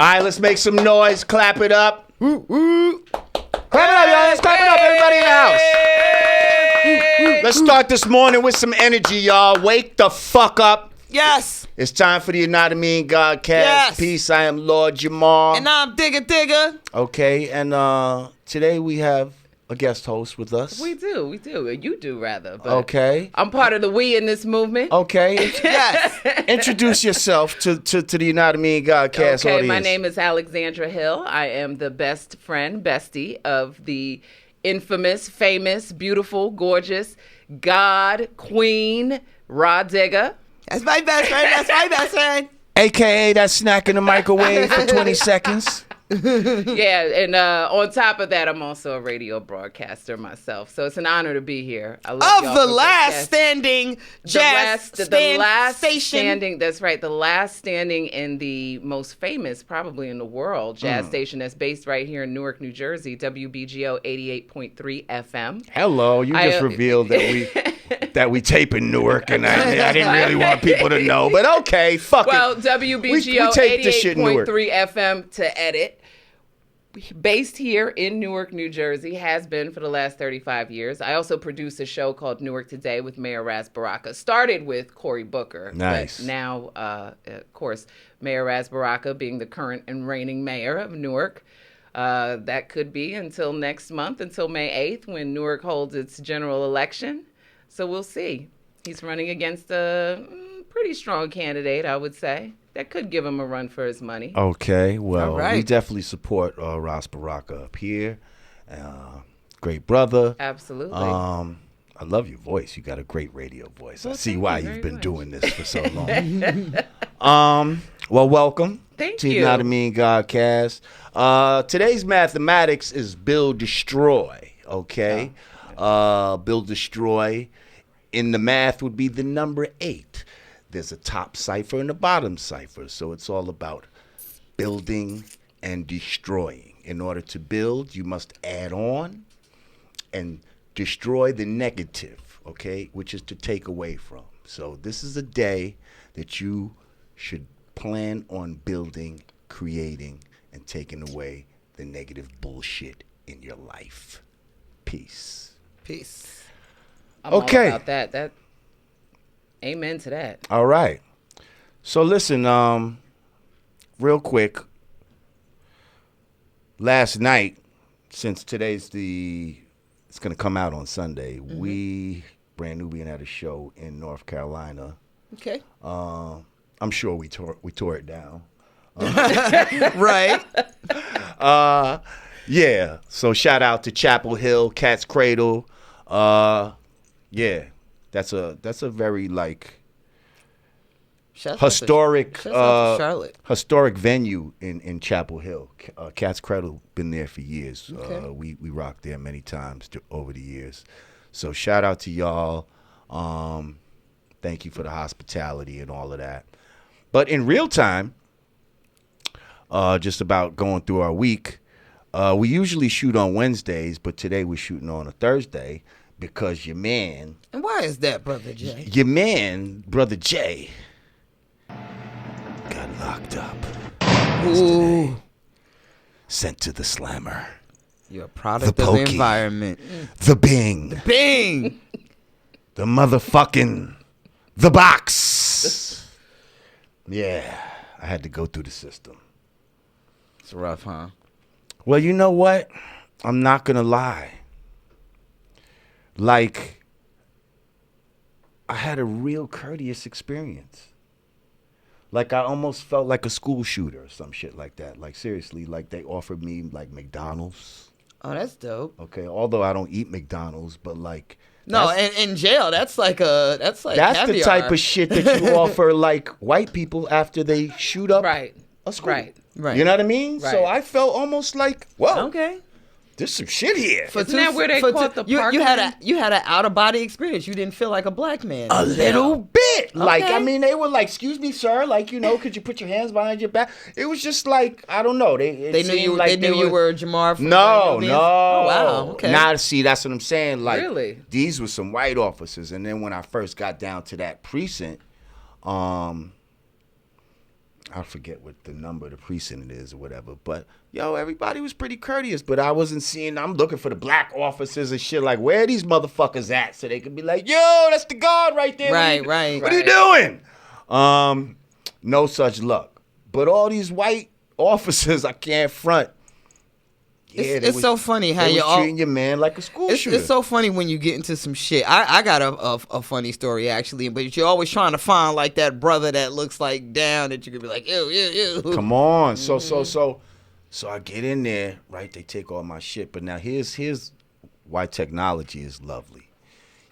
right, let's make some noise. Clap it up. Woo, woo. Clap it up, y'all. Let's clap it up, everybody in the house. Let's start this morning with some energy, y'all. Wake the fuck up. Yes. It's time for the Yanadameen Godcast. Yes. Peace. I am Lord Jamar. And I'm Digga. Okay, and today we have a guest host with us. We do. You do, rather. But okay. I'm part of the we in this movement. Okay. Yes. Introduce yourself to the Yanadameen Godcast Okay, audience. my name is Alexandra Hill. I am the best friend, bestie of the infamous, famous, beautiful, gorgeous God, Queen, Rah Digga. That's my best friend. AKA that snack in the microwave for 20 seconds. Yeah, and on top of that, I'm also a radio broadcaster myself. So it's an honor to be here. I love Of the last standing jazz the last station. standing. That's right, the last standing in the most famous, probably in the world, jazz station that's based right here in Newark, New Jersey. WBGO 88.3 FM. Hello, you just revealed that we tape in Newark, and I didn't really want people to know, but okay, fuck Well, it. WBGO 88.3 FM to edit. Based here in Newark, New Jersey, has been for the last 35 years. I also produce a show called Newark Today with Mayor Ras Baraka. Started with Cory Booker. Nice. But now, of course, Mayor Ras Baraka being the current and reigning mayor of Newark. That could be until next month, until May 8th, when Newark holds its general election. So we'll see. He's running against a pretty strong candidate, I would say. That could give him a run for his money. Okay, well, right. we definitely support Ras Baraka up here. Great brother. Absolutely. I love your voice. You got a great radio voice. Well, I see thank why you you've very been much. doing this for so long. Well, welcome. Thank to you. Yanadameen Godcast. Today's mathematics is build, destroy. Okay, build, destroy. In the math would be the number 8. There's a top cipher and a bottom cipher, so it's all about building and destroying. In order to build, you must add on and destroy the negative, okay, which is to take away from. So this is a day that you should plan on building, creating, and taking away the negative bullshit in your life. Peace. I'm Okay. all about that. Amen to that. All right. So listen, real quick. Last night, since today's it's going to come out on Sunday, we, Brand Nubian, had a show in North Carolina. Okay. I'm sure we tore it down. Right. Yeah. So shout out to Chapel Hill, Cat's Cradle. Yeah. That's a very historic historic venue in Chapel Hill. Cat's Cradle been there for years. Okay. We rocked there many times over the years. So shout out to y'all. Thank you for the hospitality and all of that. But in real time, just about going through our week, we usually shoot on Wednesdays, but today we're shooting on a Thursday because your man. And why is that, Brother Jay? Your man, Brother Jay, got locked up. Ooh. Sent to the slammer. You're a product The of the pokey. environment. The Bing. Bing! The motherfucking. The box. Yeah. I had to go through the system. It's rough, huh? Well, you know what? I'm not going to lie. I had a real courteous experience. I almost felt like a school shooter or some shit like that. Seriously, they offered me, McDonald's. Oh, that's dope. Okay, although I don't eat McDonald's, but, No, in jail, that's like that's caviar. the type of shit that you offer, white people after they shoot up Right. a school. Right. You know what I mean? Right. So I felt almost whoa, Okay. there's some shit here. For Isn't that where they caught the you Parkland? you had an out of body experience. You didn't feel like a black man. A in jail. little bit. Okay. They were excuse me, sir. Could you put your hands behind your back? It was just I don't know. They knew you. They knew you were Jamar. From No. Nubian? Oh wow. Okay. Now, see, that's what I'm saying. Really? These were some white officers. And then when I first got down to that precinct, I I forget what the number of the precinct is or whatever. But, yo, everybody was pretty courteous. But I wasn't seeing, I'm looking for the black officers and shit. Like, where are these motherfuckers at? So they could be like, yo, that's the guard right there. Right. What are you doing? No such luck. But all these white officers, I can't front. Yeah, it's so funny how you you all treating your man like a school shooter. It's so funny when you get into some shit. I got a funny story actually, but you're always trying to find like that brother that looks like down that you could be like, ew. Come on, so I get in there, right? They take all my shit, but now here's why technology is lovely.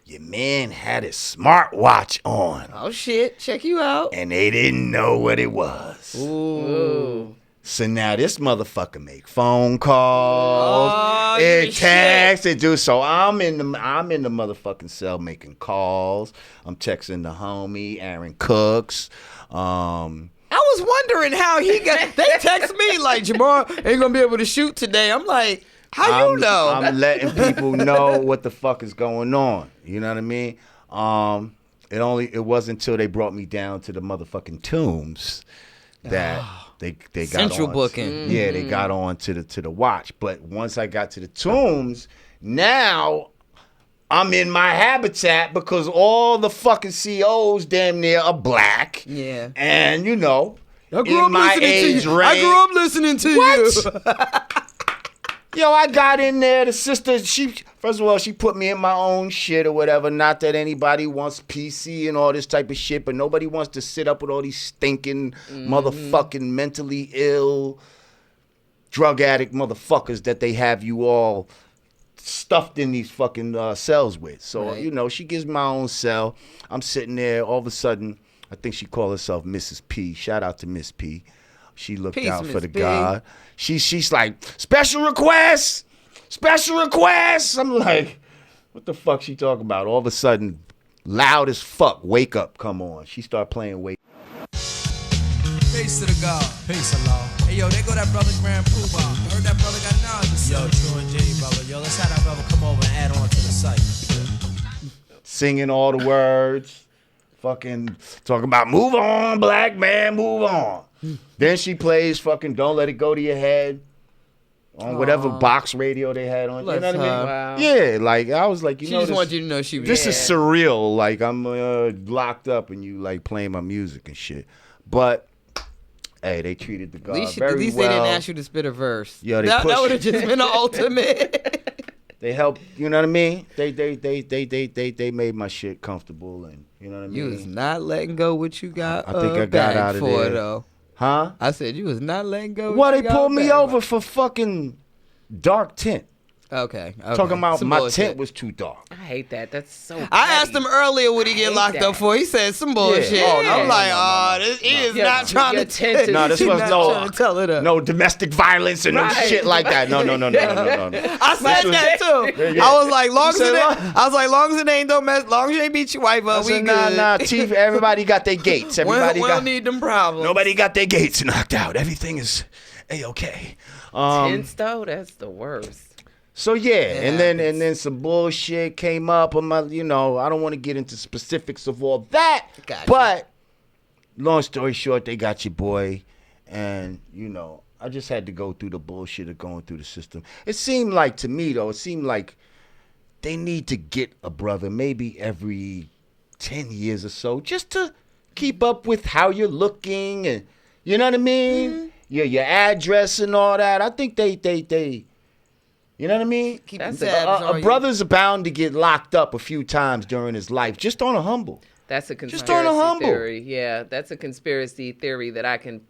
Your man had his smartwatch on. Oh shit, check you out. And they didn't know what it was. Ooh. So now this motherfucker make phone calls, and text, and do so. I'm in the motherfucking cell making calls. I'm texting the homie Aaron Cooks. I was wondering how he got. They text me like Jamar ain't gonna be able to shoot today. I'm like, how you know? I'm letting people know what the fuck is going on. You know what I mean? It wasn't until they brought me down to the motherfucking tombs that. They got central on booking. Yeah, they got on to the watch. But once I got to the tombs, now I'm in my habitat because all the fucking COs damn near are black. Yeah. And you know, I grew up listening to you. Yo, I got in there. The sister, first of all, she put me in my own shit or whatever. Not that anybody wants PC and all this type of shit, but nobody wants to sit up with all these stinking motherfucking mentally ill, drug addict motherfuckers that they have you all stuffed in these fucking cells with. So, you know, she gives me my own cell. I'm sitting there. All of a sudden, I think she called herself Mrs. P. Shout out to Miss P. She looked out for the God. She's like, special requests. I'm like, what the fuck she talking about? All of a sudden, loud as fuck, Wake Up come on. She start playing Wake Up. Peace to the God. Peace, Allah. Hey, yo, there go that brother Grand Poobah. Heard that brother got knowledge. Yo, True and G, brother. Yo, let's have that brother come over and add on to the site. Singing all the words. Fucking talking about, move on, black man, move on. Then she plays fucking Don't Let It Go to Your Head on whatever box radio they had on. You know what I mean? Wow. Yeah, like I was like, She just wanted you to know she was. This is surreal. Like I'm locked up and you like playing my music and shit. But hey, they treated the God very well. At least they didn't ask you to spit a verse. Yeah, that would have just been the ultimate. They helped, you know what I mean? They made my shit comfortable and you know what I mean? You was not letting go what you got. I think I got out of there. Though. Huh? I said you was not letting go. Well, they pulled me over for fucking dark tint. Okay. Talking about some my bullshit. tent was too dark. I hate that. That's so petty. I asked him earlier what he get locked up for. He said some bullshit. Yeah. Oh, no, I'm like, no. He is not trying to tent. No, this was tell it up. No domestic violence and no shit like that. No. I said that too. I was like, long as it ain't domestic, long as you ain't beat your wife up, we good. Nah, Chief. Everybody got their gates. We don't need them problems. Nobody got their gates knocked out. Everything is A-okay. Tents though, that's the worst. So and then some bullshit came up. I don't want to get into specifics of all that. Gotcha. But long story short, they got your boy, and I just had to go through the bullshit of going through the system. It seemed like to me though, they need to get a brother maybe every 10 years or so, just to keep up with how you're looking, and you know what I mean. Mm-hmm. Your address and all that. I think they. You know what I mean? A brother's bound to get locked up a few times during his life, just on a humble. That's a conspiracy theory. Yeah, that's a conspiracy theory that I can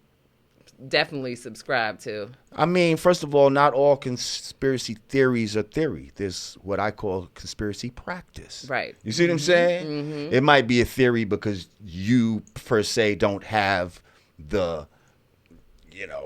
definitely subscribe to. I mean, first of all, not all conspiracy theories are theory. There's what I call conspiracy practice. Right. You see what I'm saying? Mm-hmm. It might be a theory because you, per se, don't have the,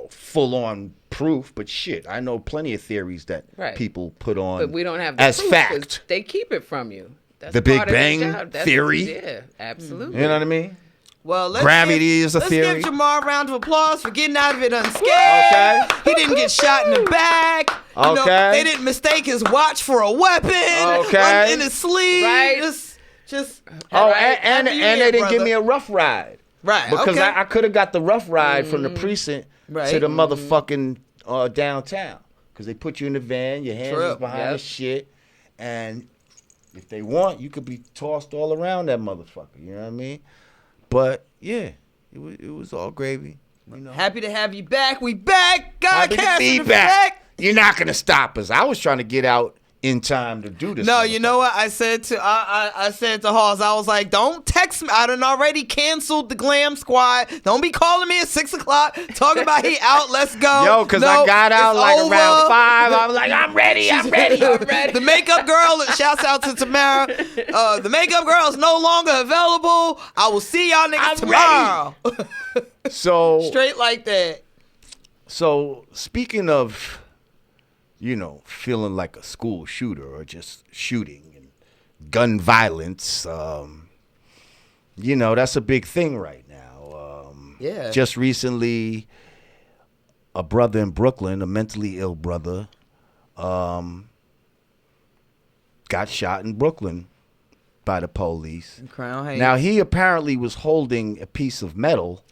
full-on proof, but shit, I know plenty of theories that people put on but we don't have the as proof fact. They keep it from you. That's the Big Bang theory. Yeah, absolutely. You know what I mean? Well, let's give Jamar a round of applause for getting out of it unscathed. Okay. He didn't get shot in the back. They didn't mistake his watch for a weapon. In his sleeve. Right. Just and they didn't give me a rough ride. Right. Because okay. I could have got the rough ride from the precinct Right. to the motherfucking downtown. Because they put you in the van, your hands True. is behind Yep. the shit, and if they want, you could be tossed all around that motherfucker. You know what I mean? But yeah, it was all gravy. You know, Happy to have you back. We back. happy to Godcast be in back. effect. You're not gonna stop us. I was trying to get out in time to do this. No, you know what I said to I said to Halls, I was like, don't text me. I done already canceled the Glam Squad. Don't be calling me at 6:00 talking about he out. Let's go. Yo, because I got out it's like over. around 5. I was like, I'm ready. The makeup girl, shouts out to Tamara. The makeup girl is no longer available. I will see y'all niggas tomorrow. So Straight like that. So speaking of, feeling like a school shooter or just shooting and gun violence, that's a big thing right now. Yeah. Just recently, a brother in Brooklyn, a mentally ill brother, got shot in Brooklyn by the police. Crown Heights. Now, he apparently was holding a piece of metal.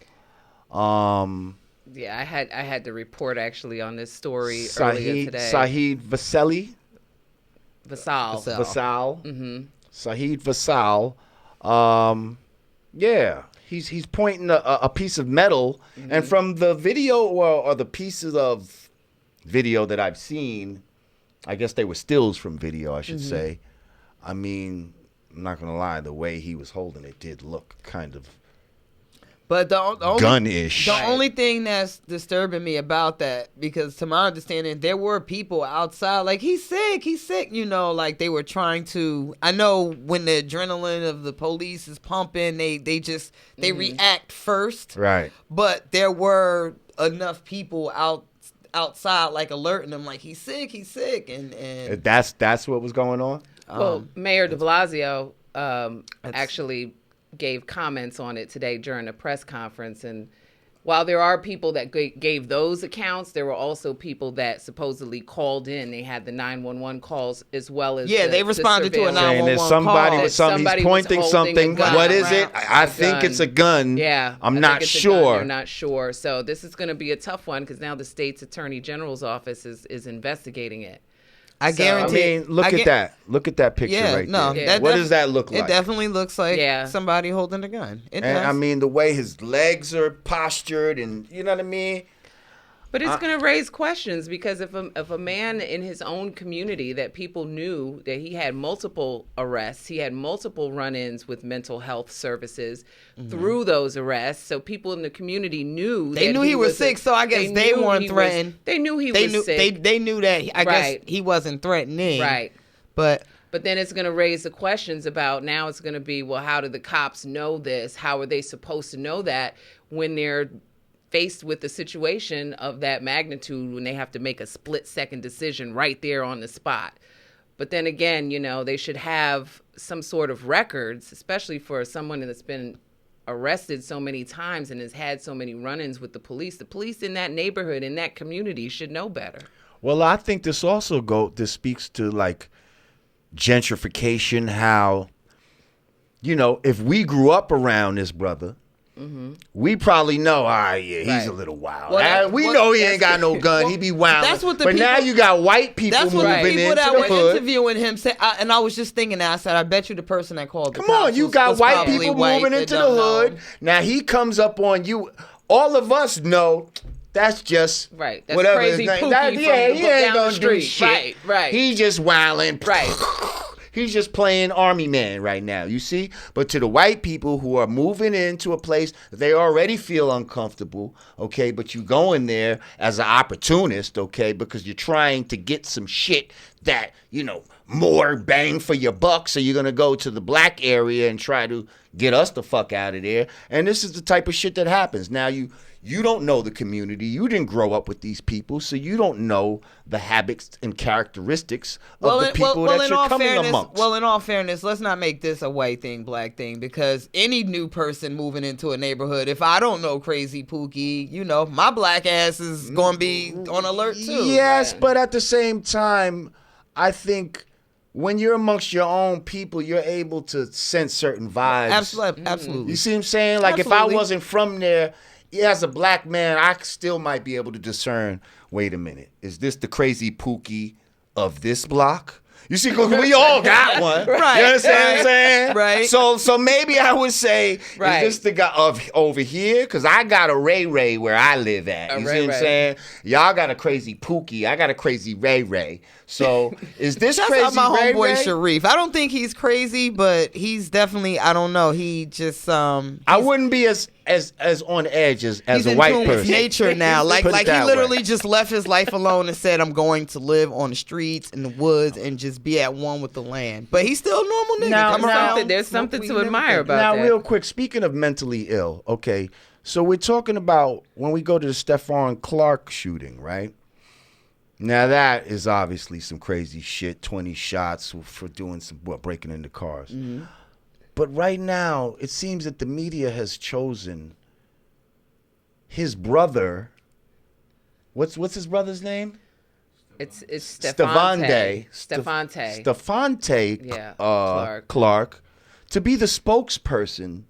Yeah, I had to report actually on this story earlier today. Saheed Vaseli. Vasal. Vasal. Mm-hmm. Saheed Vasal. Yeah, he's pointing a piece of metal, and from the video or the pieces of video that I've seen, I guess they were stills from video, I should say. I mean, I'm not gonna lie, the way he was holding it did look kind of But the only gun-ish. The only thing that's disturbing me about that, because to my understanding, there were people outside, like, he's sick, like they were trying to, I know when the adrenaline of the police is pumping, they react first. Right. But there were enough people outside, like, alerting them, like, he's sick, and That's what was going on? Well, Mayor de Blasio actually gave comments on it today during a press conference. And while there are people that gave those accounts, there were also people that supposedly called in. They had the 911 calls as well as they responded to a surveillance. 911 Saying there's somebody call. with something, Somebody he's was pointing holding something. a gun What is it? around- I a think gun. it's a gun. Yeah. I'm I not think it's a sure. gun. They're not sure. So this is going to be a tough one because now the state's attorney general's office is investigating it. I guarantee. Look at that. Look at that picture right there. Yeah. What does that look like? It definitely looks like Yeah. somebody holding a gun. It And does. I mean, the way his legs are postured, and you know what I mean? But it's going to raise questions because if a man in his own community that people knew that he had multiple arrests, he had multiple run-ins with mental health services through those arrests, so people in the community knew They that knew he was sick, so I guess they knew weren't he threatened. They knew he they was knew sick. they knew that I guess Right. he wasn't threatening. Right. But then it's going to raise the questions about now it's going to be, well, how do the cops know this? How are they supposed to know that when they're faced with a situation of that magnitude, when they have to make a split-second decision right there on the spot? But then again, they should have some sort of records, especially for someone that's been arrested so many times and has had so many run-ins with the police. The police in that neighborhood, in that community, should know better. Well, I think this speaks to like gentrification, how, if we grew up around this brother, we probably know, he's Right. a little wild. Well, We know he ain't got no gun. He be wild. That's what the But now people- you got white people that's what moving the people into that the were hood. interviewing him said. And I was just thinking that. I said, I bet you the person that called. Come on, you got white people moving into the hood. Now he comes up on you. All of us know that's just Right. That's whatever crazy his name. Pookie That, from yeah, he ain't down the gonna do street. shit. Right. He just wilding. Right. He's just playing army man right now, you see? But to the white people who are moving into a place that they already feel uncomfortable, okay, but you go in there as an opportunist, okay, because you're trying to get some shit that, more bang for your buck, so you're going to go to the black area and try to get us the fuck out of there. And this is the type of shit that happens. Now, you don't know the community. You didn't grow up with these people, so you don't know the habits and characteristics of the people that you're coming amongst. Well, in all fairness, let's not make this a white thing, black thing, because any new person moving into a neighborhood, if I don't know Crazy Pookie, my black ass is going to be on alert too. Yes, but at the same time, I think when you're amongst your own people, you're able to sense certain vibes. Absolutely. You see what I'm saying? Like if I Absolutely. wasn't from there, as a black man, I still might be able to discern, wait a minute, is this the crazy Pookie of this block? You see, because we all got one. Right. You understand what I'm saying? Right. So maybe I would say, Right. is this the guy of over here? Because I got a Ray Ray where I live at. You see what I'm saying? Y'all got a crazy Pookie. I got a crazy Ray Ray. So is this Shout crazy out my Ray homeboy Ray? Sharif. I don't think he's crazy, but he's definitely, I don't know. He just I wouldn't be as on edge as he's a in white tune with person. nature now. Like Put it he that literally way. just left his life alone and said, I'm going to live on the streets in the woods and just be at one with the land. But he's still a normal nigga. Now- Come around. There's something smoke to weed and admire everything. about Now, that. real quick, speaking of mentally ill, okay, so we're talking about when we go to the Stephon Clark shooting, right? Now, that is obviously some crazy shit, 20 shots for doing some, breaking into cars. Mm-hmm. But right now, it seems that the media has chosen his brother. What's his brother's name? It's Stevante. Stevante. Stevante. Stevante Clark to be the spokesperson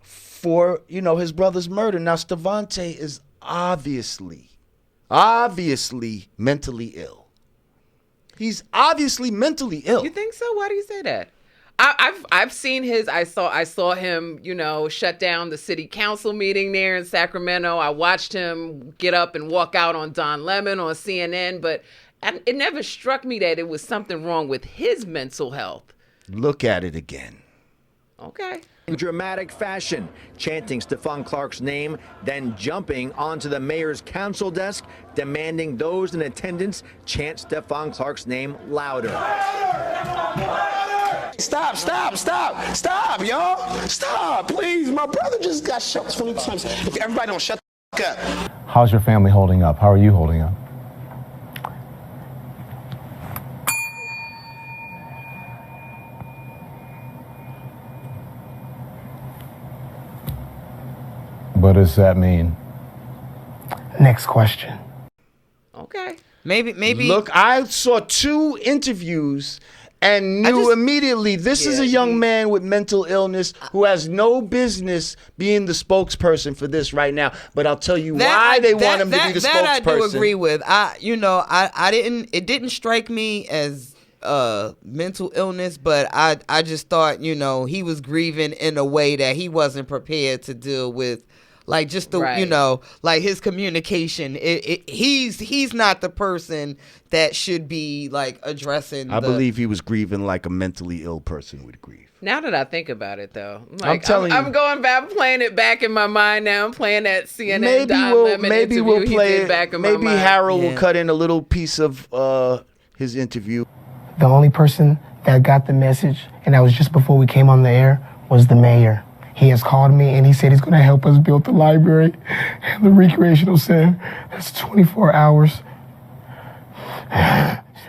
for, his brother's murder. Now, Stevante is obviously mentally ill. He's obviously mentally ill. You think so? Why do you say that? I've seen his. I saw him. Shut down the city council meeting there in Sacramento. I watched him get up and walk out on Don Lemon on CNN. But it never struck me that it was something wrong with his mental health. Look at it again. Okay. In dramatic fashion, chanting Stephon Clark's name, then jumping onto the mayor's council desk, demanding those in attendance chant Stephon Clark's name louder. Stop, y'all. Stop, please. My brother just got shot 20 times. If everybody don't shut the fuck up. How's your family holding up? How are you holding up? What does that mean? Next question. Okay. Maybe. Look, I saw 2 interviews and knew immediately this is a young man with mental illness who has no business being the spokesperson for this right now. But I'll tell you why they want him to be the spokesperson. That I do agree with. It didn't strike me as mental illness, but I just thought, he was grieving in a way that he wasn't prepared to deal with. Like just the, Right. like his communication. He's not the person that should be like addressing. I believe he was grieving like a mentally ill person would grieve. Now that I think about it, though, I'm telling you. I'm going back, playing it back in my mind now. I'm playing that CNN Don Lemon maybe interview we'll he play did it. back in my Maybe mind. Harold will cut in a little piece of his interview. The only person that got the message, and that was just before we came on the air, was the mayor. He has called me and he said he's going to help us build the library and the recreational center. That's 24 hours.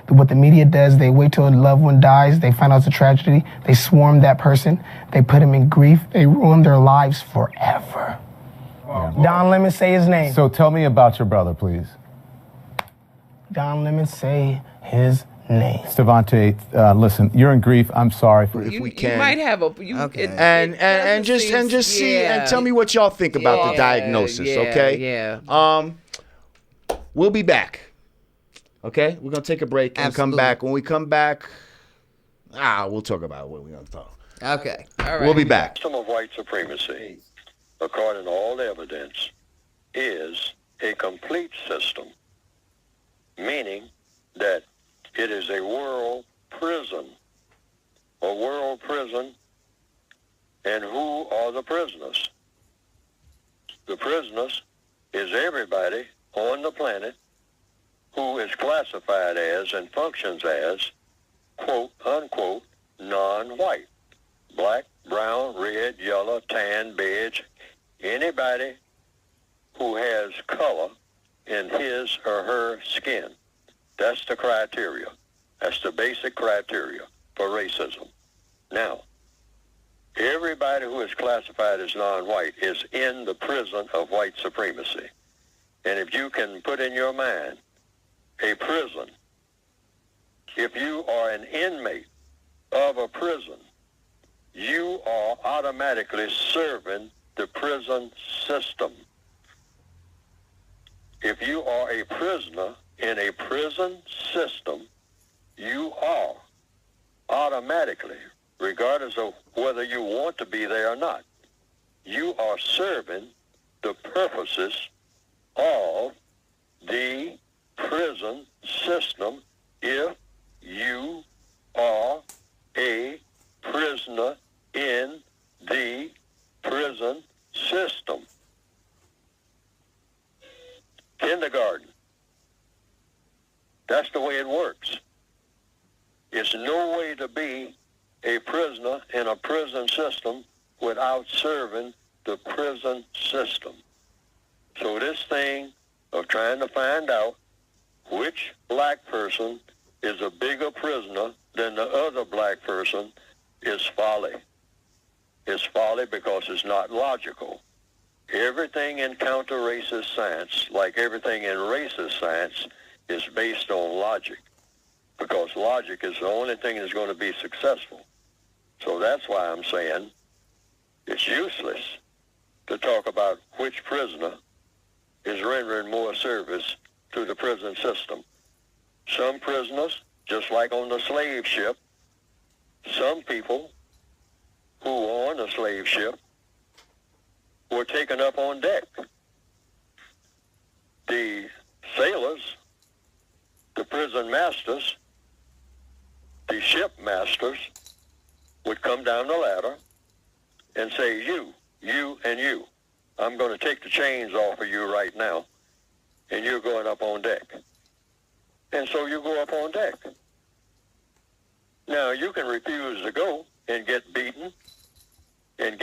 What the media does, they wait till a loved one dies, they find out it's a tragedy, they swarm that person, they put him in grief, they ruin their lives forever. Don Lemon, say his name. So tell me about your brother, please. Don Lemon, say his name. Stevante, listen, you're in grief. I'm sorry for If we You can. might have a And just see and tell me what y'all think about the diagnosis, okay? Yeah. We'll be back. Okay? We're gonna take a break and come Absolutely. back. When we come back, we'll talk about what we're gonna talk. Okay. All right. We'll be back. System of white supremacy, according to all the evidence, is a complete system, meaning that it is a world prison. A world prison, and who are the prisoners? The prisoners is everybody on the planet who is classified as and functions as, quote, unquote, non-white. Black, brown, red, yellow, tan, beige, anybody who has color in his or her skin. That's the criteria. That's the basic criteria for racism. Now, everybody who is classified as non-white is in the prison of white supremacy. And if you can put in your mind a prison if you are an inmate of a prison, you are automatically serving the prison system. If you are a prisoner in a prison system, you are automatically, regardless of whether you want to be there or not, you are serving the purposes of the prison system if you are a prisoner in the prison system. Kindergarten. That's the way it works. It's no way to be a prisoner in a prison system without serving the prison system. So this thing of trying to find out which black person is a bigger prisoner than the other black person is folly. It's folly because it's not logical. Everything in counter-racist science, like everything in racist science, is based on logic, because logic is the only thing that's going to be successful. So that's why I'm saying it's useless to talk about which prisoner is rendering more service to the prison system. Some prisoners, just like on the slave ship, some people who were on the slave ship were taken up on deck. The sailors, the prison masters, the ship masters would come down the ladder and say, you, and you, I'm going to take the chains off of you right now, and you're going up on deck. And so you go up on deck. Now, you can refuse to go and get beaten and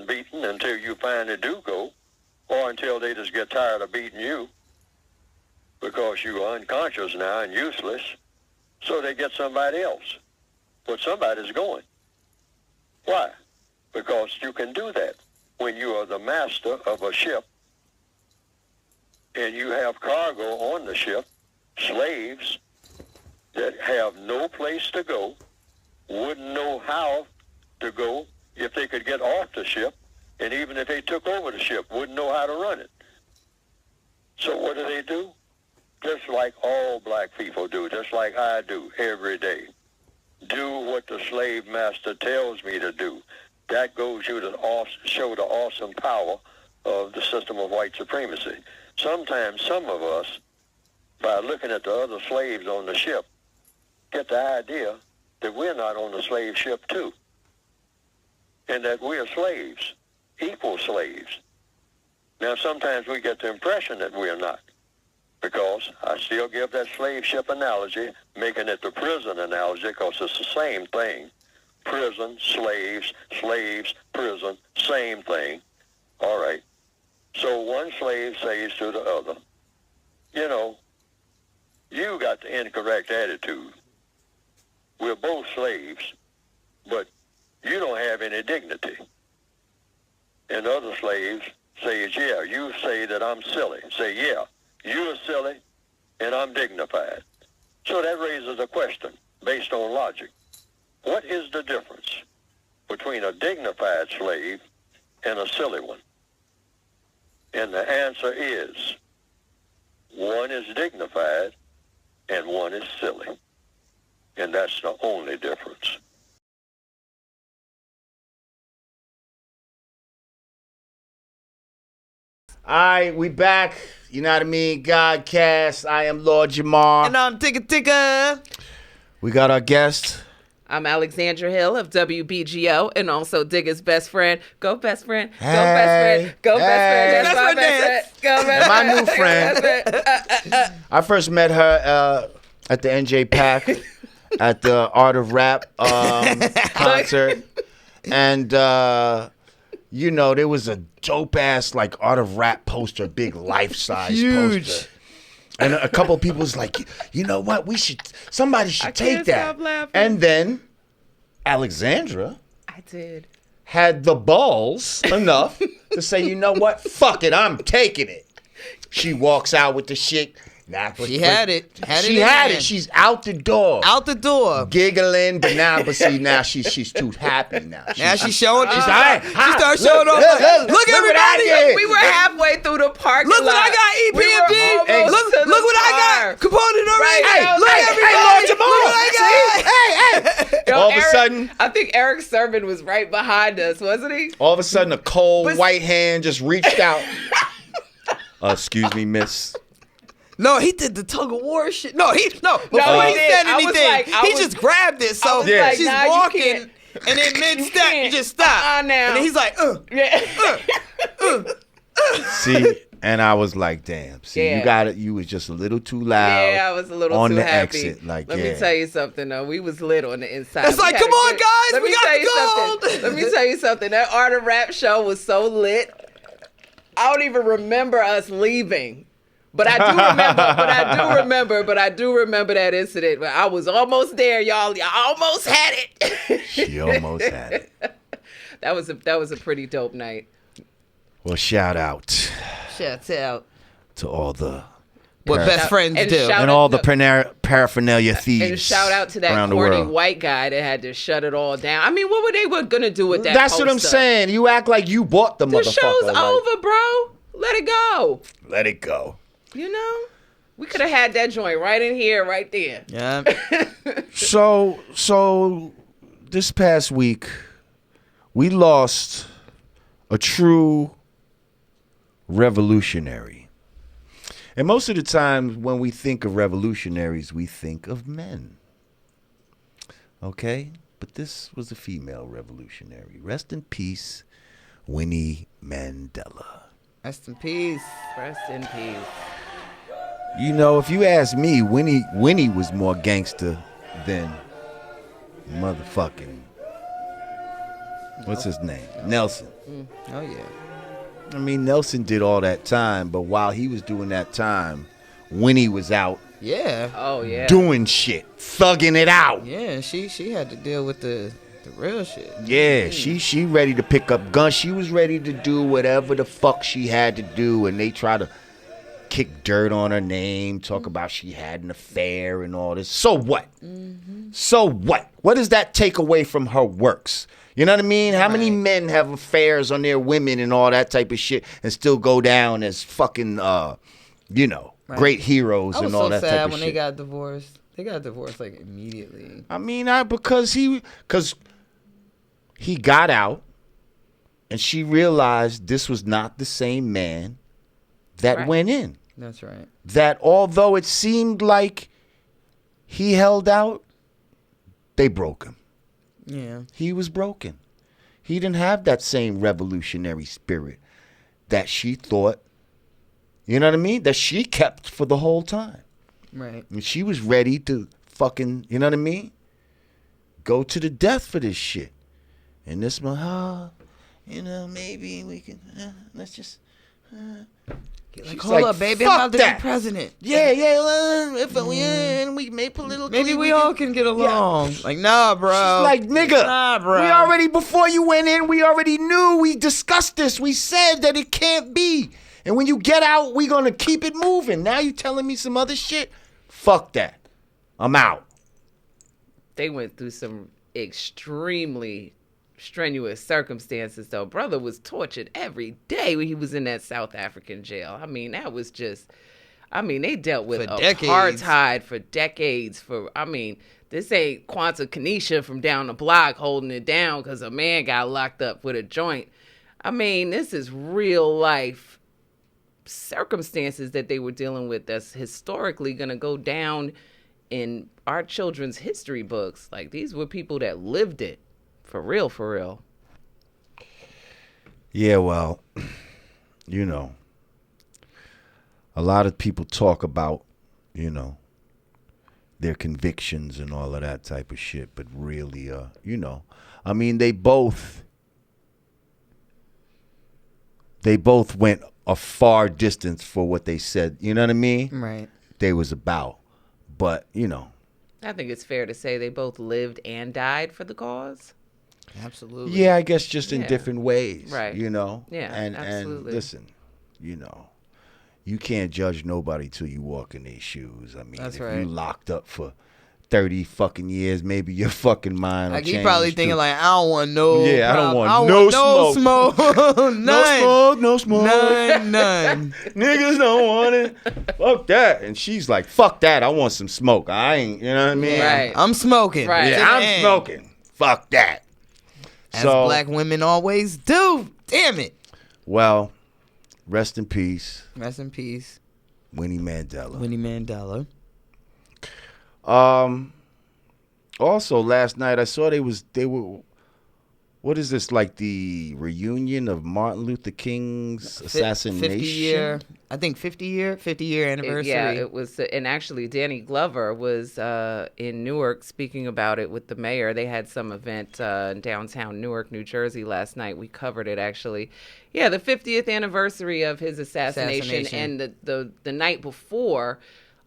beaten until you finally do go, or until they just get tired of beating you because you are unconscious now and useless, so they get somebody else. But somebody's going. Why? Because you can do that when you are the master of a ship and you have cargo on the ship, slaves that have no place to go, wouldn't know how to go if they could get off the ship, and even if they took over the ship, wouldn't know how to run it. So what do? Just like all black people do, just like I do every day. Do what the slave master tells me to do. That goes you to show the awesome power of the system of white supremacy. Sometimes some of us, by looking at the other slaves on the ship, get the idea that we're not on the slave ship too, and that we're slaves, equal slaves. Now, sometimes we get the impression that we're not, because I still give that slave ship analogy, making it the prison analogy, because it's the same thing. Prison, slaves, prison, same thing. All right. So one slave says to the other, you know, you got the incorrect attitude. We're both slaves, but you don't have any dignity. And other slaves says, yeah, you say that I'm silly. Say, yeah, you're silly and I'm dignified. So that raises a question based on logic. What is the difference between a dignified slave and a silly one? And the answer is, one is dignified and one is silly. And that's the only difference. All right, we back. Yanadameen Godcast. I am Lord Jamar. And I'm Digga. We got our guest. I'm Alexandra Hill of WBGO and also Digga's best friend. Go best friend. Go Hey. best friend. Go best friend. That's my best friend. Go best My friend. new friend. I first met her at the NJ Pack at the Art of Rap concert. And, you know, there was a dope-ass, like, Art of Rap poster, big life-size poster. And a couple of people was like, you know what? Somebody should take can't that. stop laughing. And then Alexandra I did. had the balls enough to say, you know what? Fuck it, I'm taking it. She walks out with the shit. Nah, She had it. She had it. She's out the door. Out the door. Giggling, but see, now she's too happy now. Now she's showing. She She started showing off. Look, everybody. We were halfway through the parking Look what lot. I got, EPMD. We were almost to the Look what I car. got. Component already. Right, Look, everybody. Lord Jamar. Look what I got. Yo, All of a Eric- sudden- I think Eric Sermon was right behind us, wasn't he? All of a sudden, a cold white hand just reached out. Excuse me, miss. No, he did the tug of war shit. Before he he said I was anything, like- I he was- just grabbed it. So was like, she's nah, you walking, can't. and then mid-step, you can't. just stop. Now. And then he's like, Yeah. See, and I was like, damn. See, Yeah. you got it. You was just a little too loud. Yeah, I was a little on too the happy. exit. Like, Let yeah. me tell you something, though. We was lit on the inside. It's We like, had come a on, good- guys, Let we me got tell the you something. gold. Let me tell you something. That Art of Rap show was so lit. I don't even remember us leaving. But I do remember that incident where I was almost there, y'all. Y'all almost had it. She almost had it. That was a pretty dope night. Well, shout out shut out. to all the What best friends and do. shout- and all the paraphernalia thieves. And shout out to that around the corny world. white guy that had to shut it all down. I mean, what were they gonna do with that? That's what I'm poster? saying. You act like you bought the The motherfucker. show's like, over, bro. Let it go. Let it go. You know, we could have had that joint right in here, right there. Yeah. So this past week, we lost a true revolutionary. And most of the time when we think of revolutionaries, we think of men. Okay? But this was a female revolutionary. Rest in peace, Winnie Mandela. Rest in peace. Rest in peace. You know, if you ask me, Winnie was more gangster than motherfucking, what's his name? Nelson. Oh, yeah. I mean, Nelson did all that time, but while he was doing that time, Winnie was out Yeah. Oh yeah. doing shit, thugging it out. Yeah, she had to deal with the real shit. Yeah, she ready to pick up guns. She was ready to do whatever the fuck she had to do, and they try to kick dirt on her name, talk about she had an affair and all this. So what? So what? What does that take away from her works? You know what I mean? How many men have affairs on their women and all that type of shit and still go down as fucking, great heroes I was and all so that type sad of when shit? they got divorced. They got divorced like immediately. I mean, because he got out and she realized this was not the same man that Right. went in. That's right. That although it seemed like he held out, they broke him. Yeah. He was broken. He didn't have that same revolutionary spirit that she thought, you know what I mean, that she kept for the whole time. Right. I mean, she was ready to fucking, you know what I mean, go to the death for this shit. And this one, maybe we can, let's just, Like, she's hold like, up, baby. "Fuck I'm about to that." be president. If we make political, Maybe we all can get along. Like, nah, bro. She's like, nigga, Nah, bro. we already, before you went in, we already knew, we discussed this. We said that it can't be. And when you get out, we going to keep it moving. Now you telling me some other shit? Fuck that. I'm out. They went through some extremely strenuous circumstances, though. Brother was tortured every day when he was in that South African jail. I mean, that was just, they dealt with For decades. apartheid for decades. This ain't Quanta Kanisha from down the block holding it down because a man got locked up with a joint. This is real life circumstances that they were dealing with that's historically going to go down in our children's history books. Like, these were people that lived it. For real, for real. Yeah, well, a lot of people talk about, their convictions and all of that type of shit, but really, they both went a far distance for what they said, you know what I mean? Right. They was about, but, I think it's fair to say they both lived and died for the cause. Absolutely. yeah, I guess just in Yeah. different ways, Right. Yeah, and absolutely. listen, you can't judge nobody till you walk in their shoes. I mean, That's if right. you locked up for 30 fucking years, maybe your fucking mind will Like change. he probably thinking too. like, I don't want no. Yeah, I don't want no no smoke. None. No smoke. None. Niggas don't want it. Fuck that. And she's like, fuck that. I want some smoke. I ain't, you know what I mean? Right. I'm smoking. Right. Yeah, I'm smoking. Fuck that. As So, black women always do. Damn it. well, rest in peace, Rest in peace, Winnie Mandela. Winnie Mandela. Also, last night I saw they were. What is this, like the reunion of Martin Luther King's assassination? 50 year anniversary. Yeah, it was, and actually Danny Glover was in Newark speaking about it with the mayor. They had some event in downtown Newark, New Jersey last night. We covered it actually. Yeah, the 50th anniversary of his assassination. And the night before,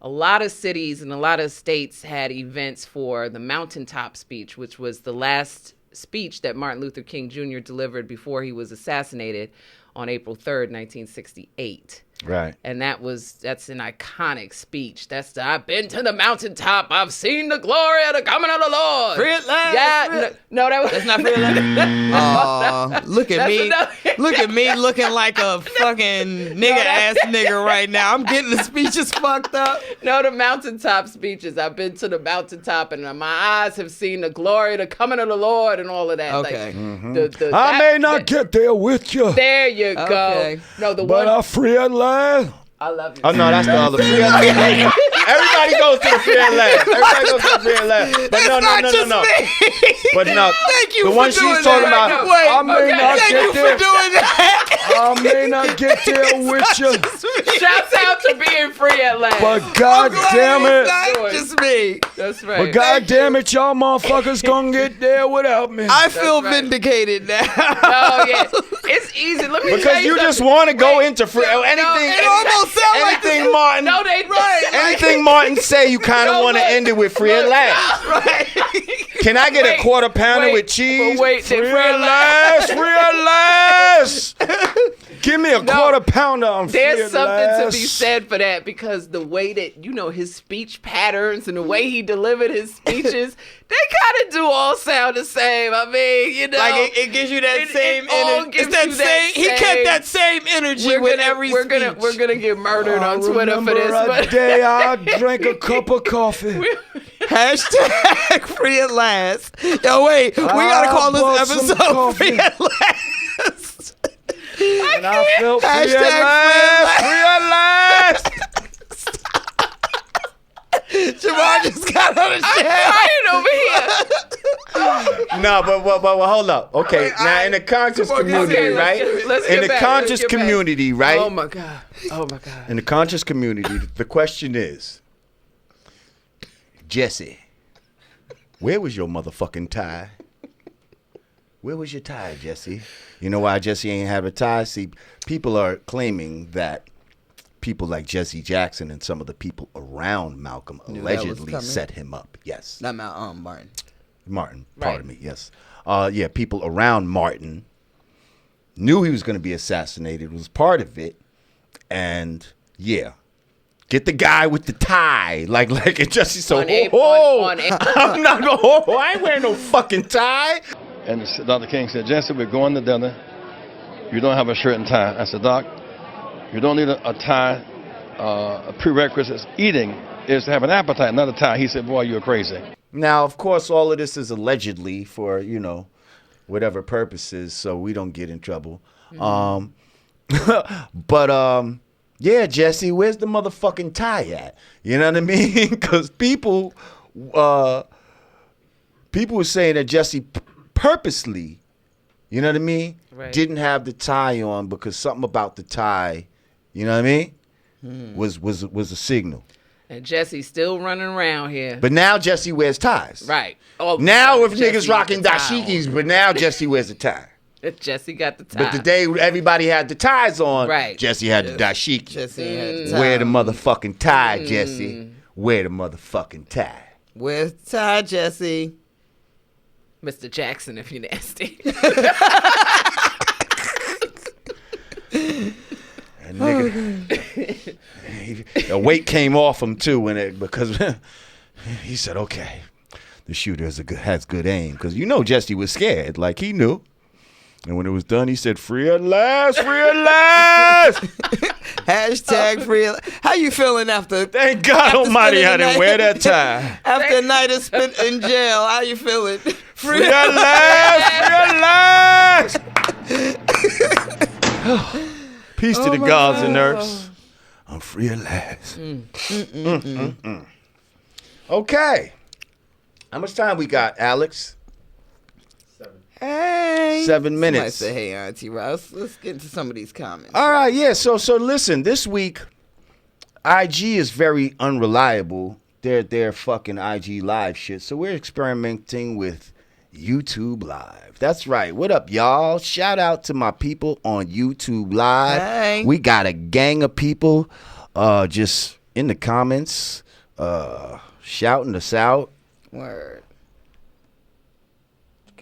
a lot of cities and a lot of states had events for the mountaintop speech, which was the last speech that Martin Luther King Jr. delivered before he was assassinated on April 3rd, 1968. Right. And that's an iconic speech. I've been to the mountaintop. I've seen the glory of the coming of the Lord. Free at last. Yeah. No, that's not free at last. Look at me. Look at me looking like a fucking ass nigga right now. I'm getting the speeches fucked up. No, the mountaintop speeches. I've been to the mountaintop and my eyes have seen the glory, the coming of the Lord and all of that. Okay. Like, I may not get there with you, There you go. Okay. No, the but one. I'm free at last. I love you. Oh no, that's the other free at last. Everybody goes to the free at last. Everybody goes to the free at last. But no. But no. Thank you The for one doing she's talking that. about. Wait, I may not thank get you there. for doing that. I may not get there with you. Shouts out to being free at last. But god damn it. It's not just me. That's right. But god damn it, y'all motherfuckers gonna get there without me. I feel right. vindicated now. Oh yeah, it's easy. Let me tell Because you just something. want to go Wait, into free anything. it almost sound like anything Martin. No, they Anything Martin say, you kind of want to end it with free at last. Right. Can I get a quarter pounder with cheese? Free at last. Free at last. Give me a quarter pounder on free There's at something to be last. said for that because the way that his speech patterns and the way he delivered his speeches, they kind of do all sound the same. I mean, Like it gives you that same energy. It's that same. He kept that same energy with every speech. We're gonna get murdered on Twitter for this. A But day I drank a cup of coffee. Hashtag free at last. Yo, wait. We gotta call bought this some episode coffee. free at last. And I felt free Hashtag at last. Free at last. Jamar just got on the crying over here. No, but hold up. Okay, now in the conscious community, Okay, right? let's In get the back, conscious let's get back. community, right? Oh my god. In the conscious community, the question is, Jesse, where was your motherfucking tie? Where was your tie, Jesse? You know why Jesse ain't have a tie? See, people are claiming that people like Jesse Jackson and some of the people around Malcolm allegedly set him up. Yes. Not Martin. Martin, Right. pardon me, yes. Yeah, people around Martin knew he was going to be assassinated, was part of it, and yeah. Get the guy with the tie, like it just so. On I'm not. I ain't wearing no fucking tie. And Dr. King said, Jesse, we're going to dinner. You don't have a shirt and tie. I said, Doc, you don't need a tie. A prerequisite eating is to have an appetite, not a tie. He said, boy, you're crazy. Now, of course, all of this is allegedly for whatever purposes, so we don't get in trouble. But yeah, Jesse, where's the motherfucking tie at? You know what I mean? Because people were saying that Jesse purposely, you know what I mean, didn't have the tie on because something about the tie, you know what I mean, was a signal. And Jesse's still running around here. But now Jesse wears ties. Right. Oh, now if Jesse niggas rocking got the tie dashikis, but now Jesse wears a tie. Jesse got the tie. But the day everybody had the ties on, Right. Jesse had the dashiki. Jesse had the tie. Wear the motherfucking tie, Jesse. Wear the motherfucking tie. Where's the tie, Jesse? Mr. Jackson, if you're nasty. And nigga, the weight came off him too because he said, "Okay, the shooter has good aim." Because Jesse was scared, like he knew. And when it was done, he said, "Free at last, free at last." Hashtag free. How you feeling after? Thank God Almighty I didn't wear that tie. After a night of spent in jail, how you feeling? Free at last, free at last. Peace to the gods and earths. I'm free at last. Okay. How much time we got, Alex? Hey. 7 minutes. Somebody say, hey, Auntie Rouse. Let's get into some of these comments. All right, yeah. So listen, this week, IG is very unreliable. Their fucking IG live shit. So we're experimenting with YouTube Live. That's right. What up, y'all? Shout out to my people on YouTube Live. Hey. We got a gang of people just in the comments shouting us out. Word.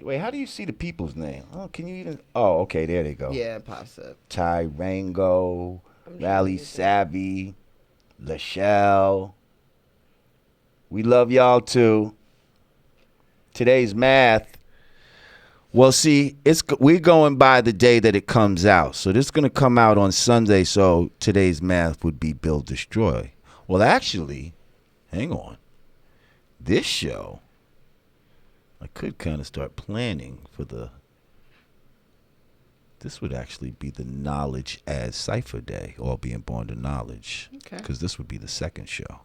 Wait, how do you see the people's name? Oh, can you even? Oh, okay, there they go. Yeah, it pops up. Tyrango, Rally Savvy, Lachelle. We love y'all too. Today's math. Well, see, we're going by the day that it comes out. So this is going to come out on Sunday. So today's math would be Build Destroy. Well, actually, hang on. This show, I could kind of start planning for this would actually be the Knowledge as Cypher Day, all being born to knowledge. Okay. Because this would be the second show.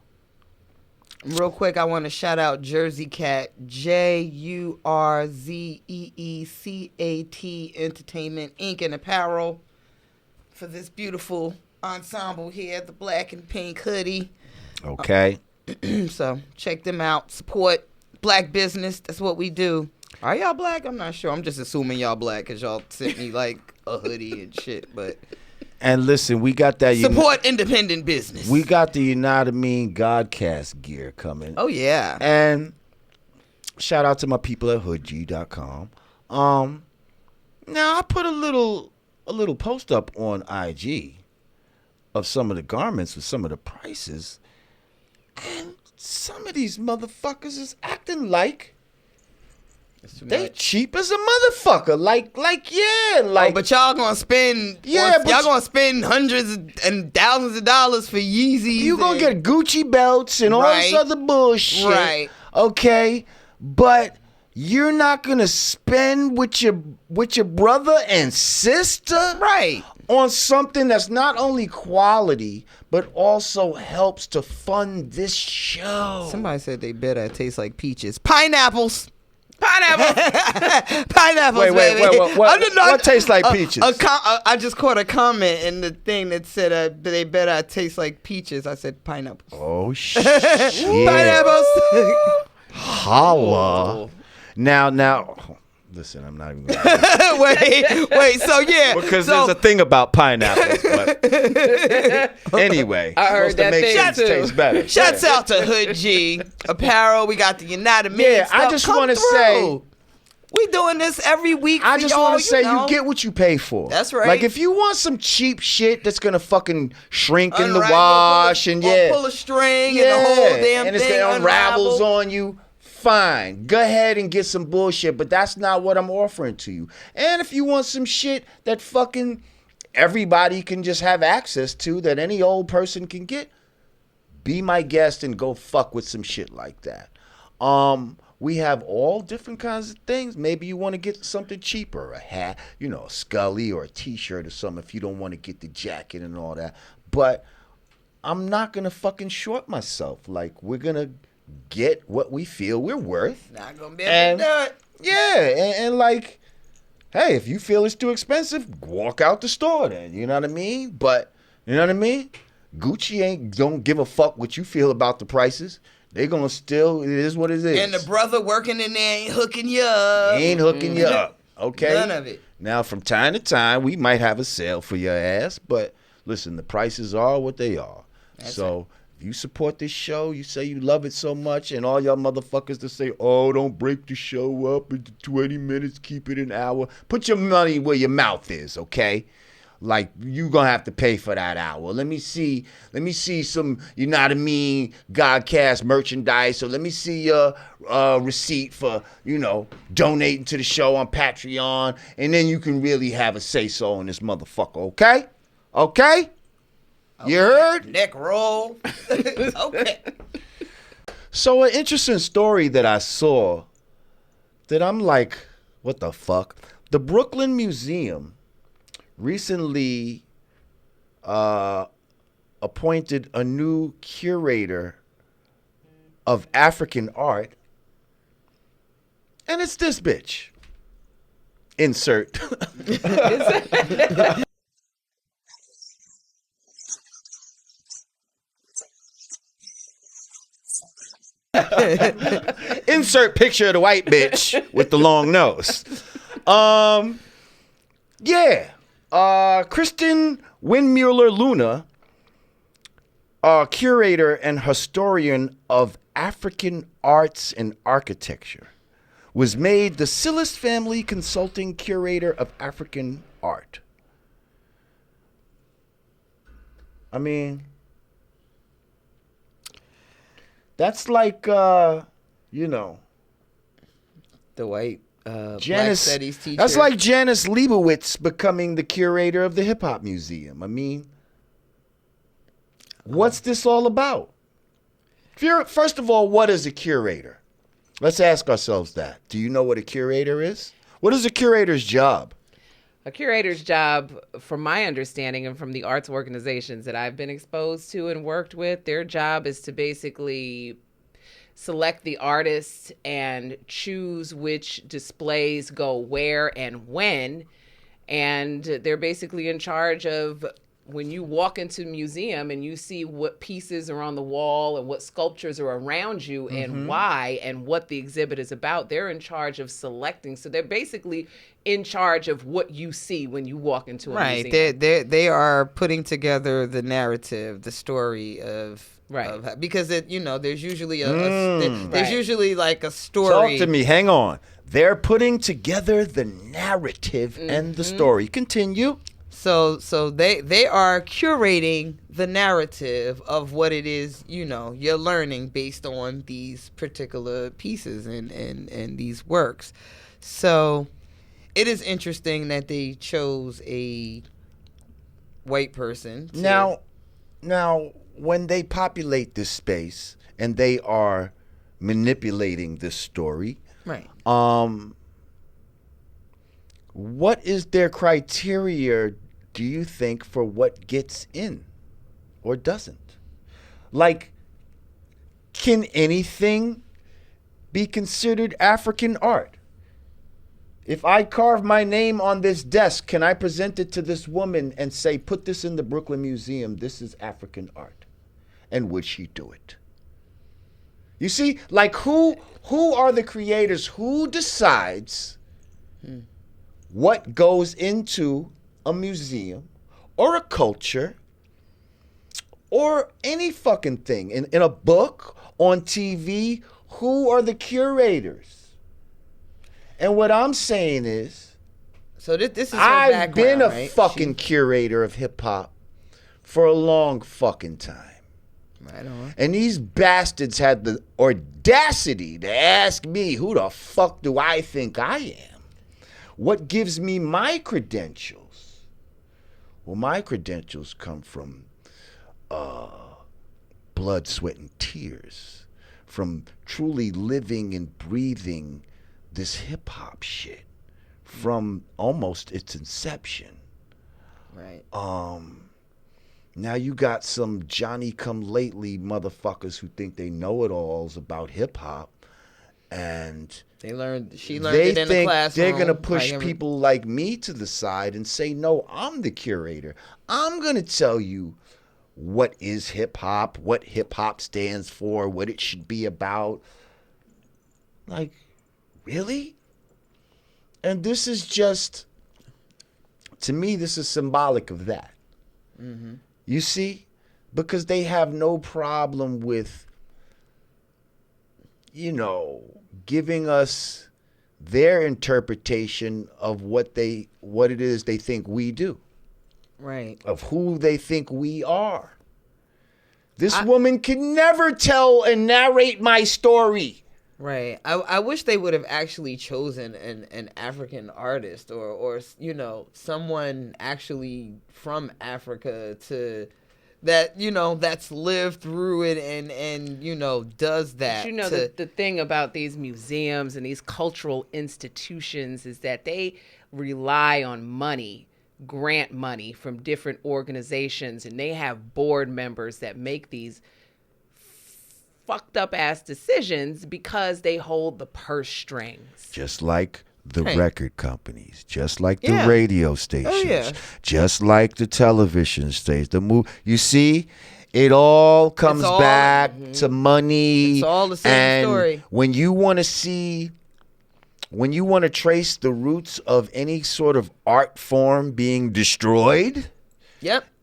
Real quick, I want to shout out Jersey Cat, JURZEECAT Entertainment, Inc. and Apparel for this beautiful ensemble here, the black and pink hoodie. Okay. So check them out. Support black business. That's what we do. Are y'all black? I'm not sure. I'm just assuming y'all black because y'all sent me like a hoodie and shit. But And listen, we got that. support independent business. We got the Yanadameen Godcast gear coming. Oh yeah. And shout out to my people at hoodg.com. Now I put a little post up on IG of some of the garments with some of the prices, and some of these motherfuckers is acting like they cheap as a motherfucker. Like, oh, but y'all gonna spend y'all gonna spend hundreds and thousands of dollars for Yeezys. You gonna get Gucci belts and all this other bullshit. Right. Okay. But you're not gonna spend with your brother and sister on something that's not only quality but also helps to fund this show. Somebody said they better it tastes like peaches. Pineapples. Wait, baby. what tastes like peaches? I just caught a comment in the thing that said they better taste like peaches. I said pineapples. Oh shit! Pineapples. Holla. Now, listen, I'm not even gonna wait. So yeah, because there's a thing about pineapples. But anyway, I heard that make thing things taste better. Shouts out to Hood G Apparel. We got the Yanadameen. Yeah, stuff. I just want to say. We doing this every week. I just want to say you you get what you pay for. That's right. Like if you want some cheap shit that's gonna fucking shrink in the wash and pull a string and the whole damn and it's thing gonna unravels unravel. on you. Fine, go ahead and get some bullshit, but that's not what I'm offering to you. And if you want some shit that fucking everybody can just have access to, that any old person can get, be my guest and go fuck with some shit like that. We have all different kinds of things. Maybe you want to get something cheaper, a hat, a Scully or a t-shirt or something if you don't want to get the jacket and all that. But I'm not going to fucking short myself. Like, we're going to get what we feel we're worth. Not going to be able to do it. Yeah, and like, hey, if you feel it's too expensive, walk out the store then. You know what I mean? But, you know what I mean? Gucci don't give a fuck what you feel about the prices. They gonna still, it is what it is. And the brother working in there ain't hooking you up. He ain't hooking you up, okay? None of it. Now, from time to time, we might have a sale for your ass, but listen, the prices are what they are. So if you support this show, you say you love it so much, and all y'all motherfuckers that say, oh, don't break the show up into 20 minutes, keep it an hour. Put your money where your mouth is, okay? Like, you gonna have to pay for that hour. Let me see some Yanadameen Godcast merchandise. So let me see your receipt for, donating to the show on Patreon. And then you can really have a say-so on this motherfucker, okay? Okay? You heard? Neck roll. Okay. So an interesting story that I saw that I'm like, what the fuck? The Brooklyn Museum recently appointed a new curator of African art, and it's this bitch. Insert. Insert picture of the white bitch with the long nose. Yeah. Kristen Windmuller Luna, curator and historian of African arts and architecture, was made the Sillis Family Consulting Curator of African Art. I mean, that's like, The white Black Janice, studies teacher. that's like Janice Leibowitz becoming the curator of the Hip Hop Museum. I mean, what's this all about? First of all, what is a curator? Let's ask ourselves that. Do you know what a curator is? What is a curator's job? A curator's job, from my understanding and from the arts organizations that I've been exposed to and worked with, their job is to basically select the artists and choose which displays go where and when. And they're basically in charge of, when you walk into a museum and you see what pieces are on the wall and what sculptures are around you and why and what the exhibit is about, they're in charge of selecting. So they're basically in charge of what you see when you walk into a museum. They are putting together the narrative, the story of. Right, because there's usually there's usually like a story. Talk to me. Hang on. They're putting together the narrative and the story. Continue. So they are curating the narrative of what it is, you're learning based on these particular pieces and these works. So it is interesting that they chose a white person. Now, when they populate this space and they are manipulating this story, right? What is their criteria, do you think, for what gets in or doesn't? Like, can anything be considered African art? If I carve my name on this desk, can I present it to this woman and say, put this in the Brooklyn Museum, this is African art? And would she do it? You see, like, who are the creators? Who decides what goes into a museum or a culture or any fucking thing? In a book, on TV, who are the curators? And what I'm saying is, so this is her I've been a right? fucking curator of hip hop for a long fucking time. Right on. And these bastards had the audacity to ask me, who the fuck do I think I am? What gives me my credentials? Well, my credentials come from blood, sweat, and tears, from truly living and breathing this hip-hop shit from almost its inception. Right. Now you got some Johnny-come-lately motherfuckers who think they know-it-alls about hip-hop, and she learned it in the classroom. They're going to push people like me to the side and say, no, I'm the curator. I'm going to tell you what is hip-hop, what hip-hop stands for, what it should be about. Like, really? And this is just, to me, this is symbolic of that. Mm-hmm. You see? Because they have no problem with, giving us their interpretation of what it is they think we do. Right. of who they think we are. This woman can never tell and narrate my story. Right. I wish they would have actually chosen an African artist or someone actually from Africa that that's lived through it and does that. But the thing about these museums and these cultural institutions is that they rely on money, grant money from different organizations, and they have board members that make these fucked up ass decisions because they hold the purse strings. Just like the record companies, just like the radio stations, just like the television stations, you see, it all comes back to money. It's all the same story. When you want to trace the roots of any sort of art form being destroyed,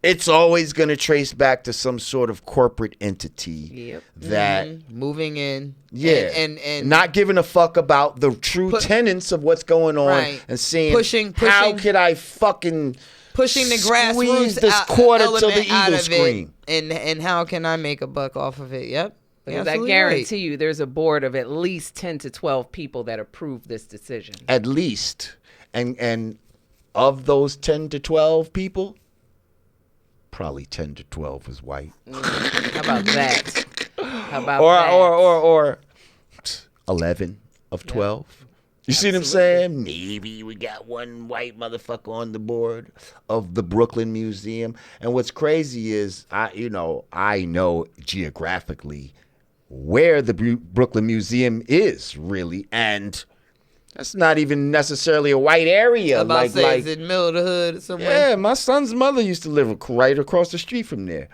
it's always going to trace back to some sort of corporate entity that moving in, and not giving a fuck about the true tenets of what's going on, and saying, pushing, how could I fucking pushing the grassroots this quarter till the eagle scream, and how can I make a buck off of it? Yep. Because I guarantee you there's a board of at least 10 to 12 people that approve this decision. At least. And of those 10 to 12 people, probably 10 to 12 is white. How about that? Or 11 of 12. You see what I'm saying? Maybe we got one white motherfucker on the board of the Brooklyn Museum. And what's crazy is I know geographically where the Brooklyn Museum is, really, and that's not even necessarily a white area. Is it in the middle of the hood somewhere? Yeah, my son's mother used to live right across the street from there.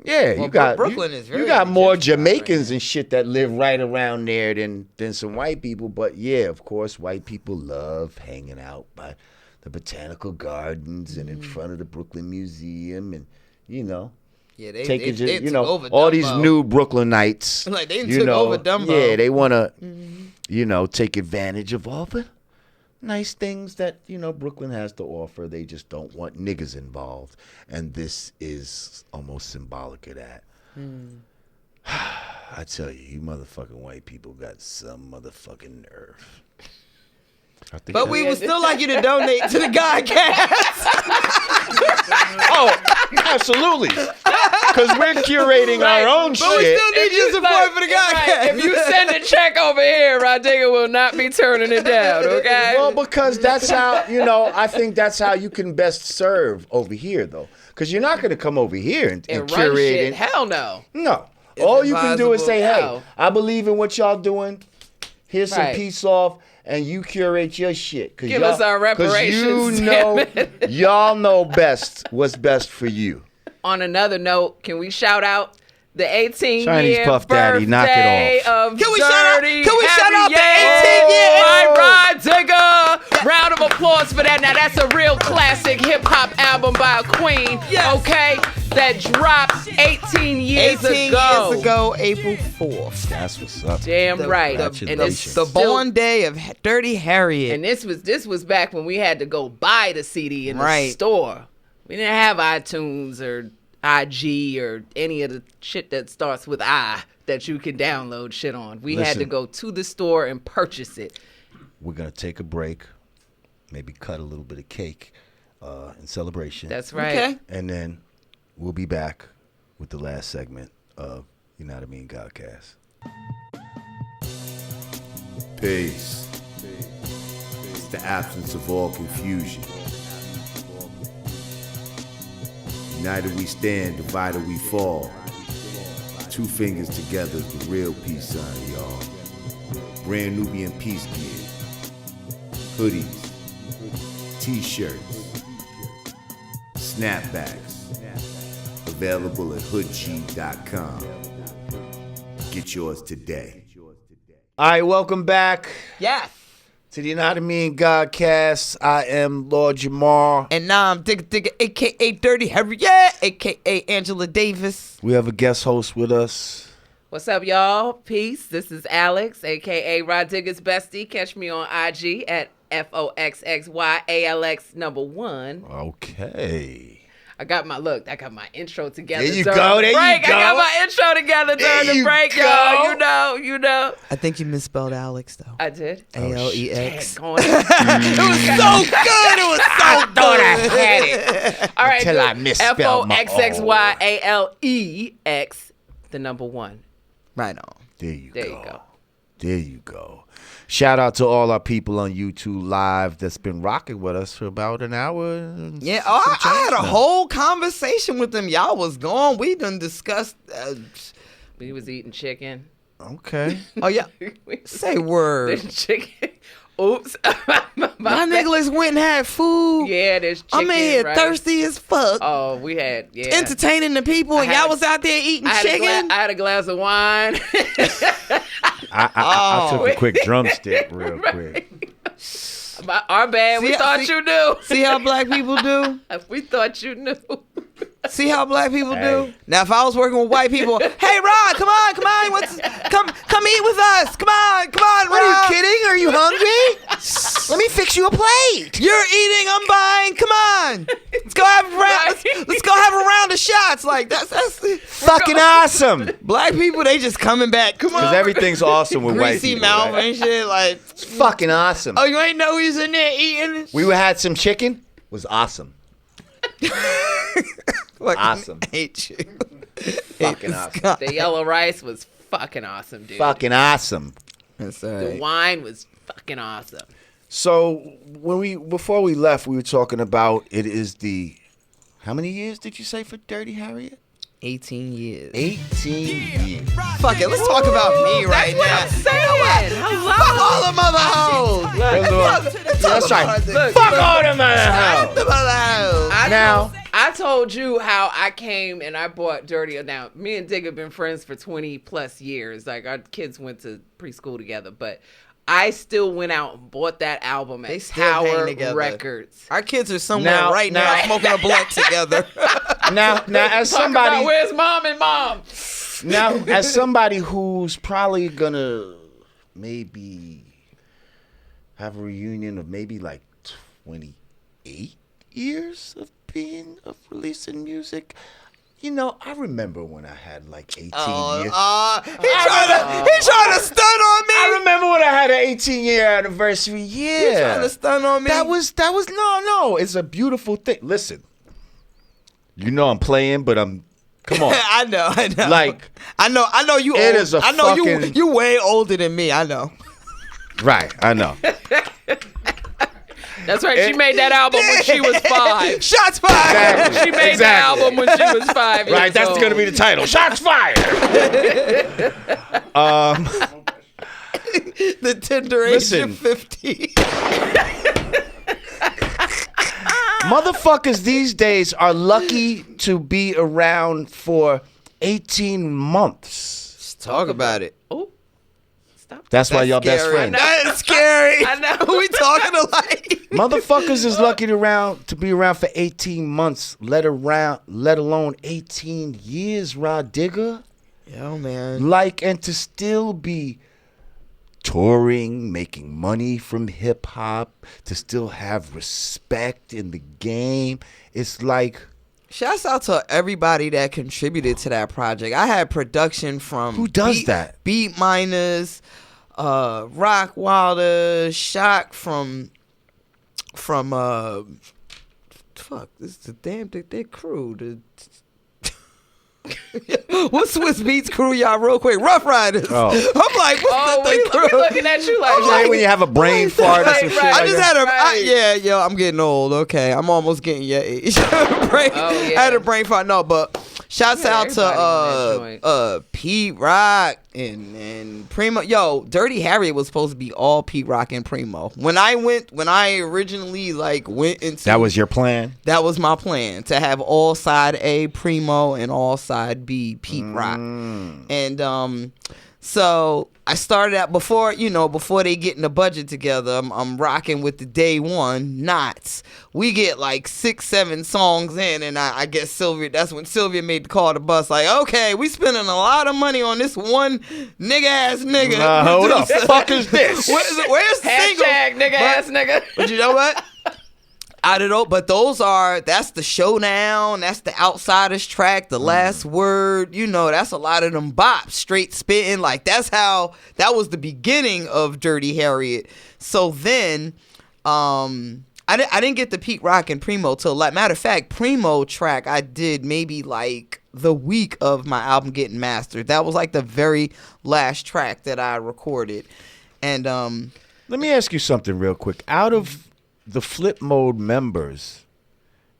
Brooklyn is very. You got more Jamaicans and shit that live right around there than some white people. But yeah, of course, white people love hanging out by the botanical gardens and in front of the Brooklyn Museum, and Yeah, they taking took over all Dumbo. these new Brooklynites. Like they took over Dumbo. Yeah, they want to, take advantage of all the nice things that Brooklyn has to offer. They just don't want niggas involved, and this is almost symbolic of that. I tell you motherfucking white people got some motherfucking nerve. But we would still like you to donate to the Godcast. Oh, absolutely. Because we're curating our own shit. But we still need your support for the Godcast. If you send a check over here, Rah Digga will not be turning it down, okay? Well, because that's how, I think that's how you can best serve over here, though. Because you're not going to come over here and run curate shit. it. Hell no. No. All you can do is say, No. hey, I believe in what y'all doing. Here's some Right. piece off. And you curate your shit. Give us our reparations. Y'all know best what's best for you. On another note, can we shout out the 18-year Chinese Puff Daddy, knock it birthday off. of Can we shout out the Harriet 18-year? by Rah Digga? Round of applause for that. Now that's a real classic hip hop album by a queen. Yes. Okay, that dropped 18 years ago, April 4th. That's what's up. Damn right. Congratulations. And it's The still- born day of Dirty Harriet. And this was back when we had to go buy the CD in the Right. store. We didn't have iTunes or IG or any of the shit that starts with I that you can download shit on. We had to Listen. go to the store and purchase it. We're going to take a break, maybe cut a little bit of cake in celebration. That's right. Okay. And then we'll be back with the last segment of Yanadameen Godcast. Peace. It's the absence of all confusion. United we stand, divided we fall. Two fingers together is the real peace sign, y'all. Brand Nubian peace gear. Hoodies. T-shirts. Snapbacks. Available at hoodcheat.com. Get yours today. All right, welcome back Yes. to the Yanadameen Godcast. I am Lord Jamar. And now I'm Digga, a.k.a. Dirty Harriet, a.k.a. Angela Davis. We have a guest host with us. What's up, y'all? Peace. This is Alex, a.k.a. Rah Digga's bestie. Catch me on IG at FOXXYALX number 1. Okay. I got my intro together. There you during go. the There break. you go. I got my intro together during the break, y'all. You know. I think you misspelled Alex though. I did. ALEX. It was so good. It was so I thought I had it. All right. Until I misspelled my FOXXYALEX, the number 1. Right on. There you There go. you go. There you go. Shout out to all our people on YouTube Live that's been rocking with us for about an hour. Yeah, I had a whole conversation with them. Y'all was gone. We done discussed. We was eating chicken. Okay. Oh yeah. Say word. There's chicken. Oops. My niggas went and had food. Yeah, there's chicken. I'm in here rice. thirsty as fuck. Oh, we had entertaining the people, and y'all was out there eating chicken. I had a glass of wine. I took a quick drumstick real quick. Our bad. We thought you knew. See how black people do? We thought you knew. See how black people do? Now, if I was working with white people, hey, Rod, come on. Come eat with us. Come on, Rod. What, are you kidding? Are you hungry? Let me fix you a plate. You're eating, I'm buying. Come on. Let's go have a round. Let's go have a round of shots. Like, that's fucking awesome. Black people, they just coming back. Come on. Because everything's awesome with white Greasy people. mouth Right? and shit. Like, it's fucking awesome. Oh, you ain't know he's in there eating? We had some chicken. It was awesome. Awesome. Hate you. Fucking awesome. The yellow rice was fucking awesome, dude. Fucking awesome. That's all right. The wine was fucking awesome. So before we left, we were talking about it is the how many years did you say for Dirty Harriet? 18 years. 18 years. Fuck it. Let's talk about me right now. I'm saying. Hello. Fuck all the mother hoes. That's right. Fuck all the mother hoes. I told you how I came and I bought Dirty. Now, me and Digga have been friends for 20 plus years. Like, our kids went to preschool together, but I still went out and bought that album at Tower Records. Our kids are somewhere right now smoking a blunt together. Now, as somebody, about where's mom and mom? Now, as somebody who's probably gonna maybe have a reunion of maybe like 28 years of releasing music. You know, I remember when I had like 18 years. He trying to stun on me. I remember when I had an 18-year anniversary. Yeah. He trying to stun on me. That was no. It's a beautiful thing. Listen, you know I'm playing, but I'm. Come on. I know. Like I know you. It old. is a I know fucking. You way older than me. I know. Right. I know. That's right. She made that album when she was 5. Shots fired. Exactly. She made that album when she was 5. Right. That's going to be the title. Shots fired. The tender age of 50. Motherfuckers these days are lucky to be around for 18 months. Let's talk about it. Oh. That's why y'all best friends. That is scary. I know. We talking alike. Motherfuckers is lucky to be around for 18 months, let alone 18 years, Rah Digga. Yo, man. Like, and to still be touring, making money from hip hop, to still have respect in the game. It's like. Shouts out to everybody that contributed to that project. I had production from Who does that? Beat Miners, Rock Wilder, Shock from fuck, this is the damn their crew. What's Swiss Beats crew, y'all, real quick? Rough Riders. Oh. I'm like, what's the crew? We looking at you like, Like when you have a brain fart or some shit. I like just that. had I'm getting old. Okay, I'm almost getting your age. I had a brain fart. No, but shouts out to Pete Rock and Primo. Yo, Dirty Harriet was supposed to be all Pete Rock and Primo. When I originally went into That was your plan? That was my plan, to have all side A Primo and all side B Pete Rock. And So I started out before they getting the budget together. I'm rocking with the day one Knots. We get like 6-7 songs in, and I guess Sylvia. That's when Sylvia made the call to Bus. Like, okay, we spending a lot of money on this one ass nigga. Who the fuck is this? Where's the single? Hashtag nigga ass nigga. But you know what? I don't know, but that's the Showdown, that's the Outsidaz track, the Last Word, that's a lot of them bops, straight spitting, like that was the beginning of Dirty Harriet. So then, I didn't get to peak rockin' Primo till, like, matter of fact, Primo track I did maybe like the week of my album getting mastered. That was like the very last track that I recorded. And let me ask you something real quick. Out of the Flipmode members,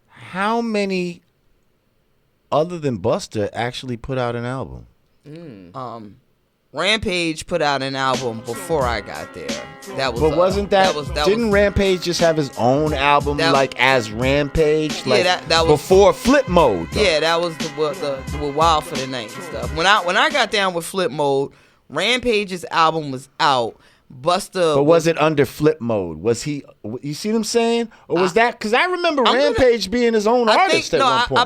how many other than Busta actually put out an album? Rampage put out an album before I got there. Didn't Rampage just have his own album as Rampage? That was before Flipmode. Yeah, that was the Wild for the Night and stuff. When I got down with Flipmode, Rampage's album was out. Busta. But was it under Flipmode? Was he? You see what I'm saying? Or was that? Because I remember Rampage being his own artist at one point. I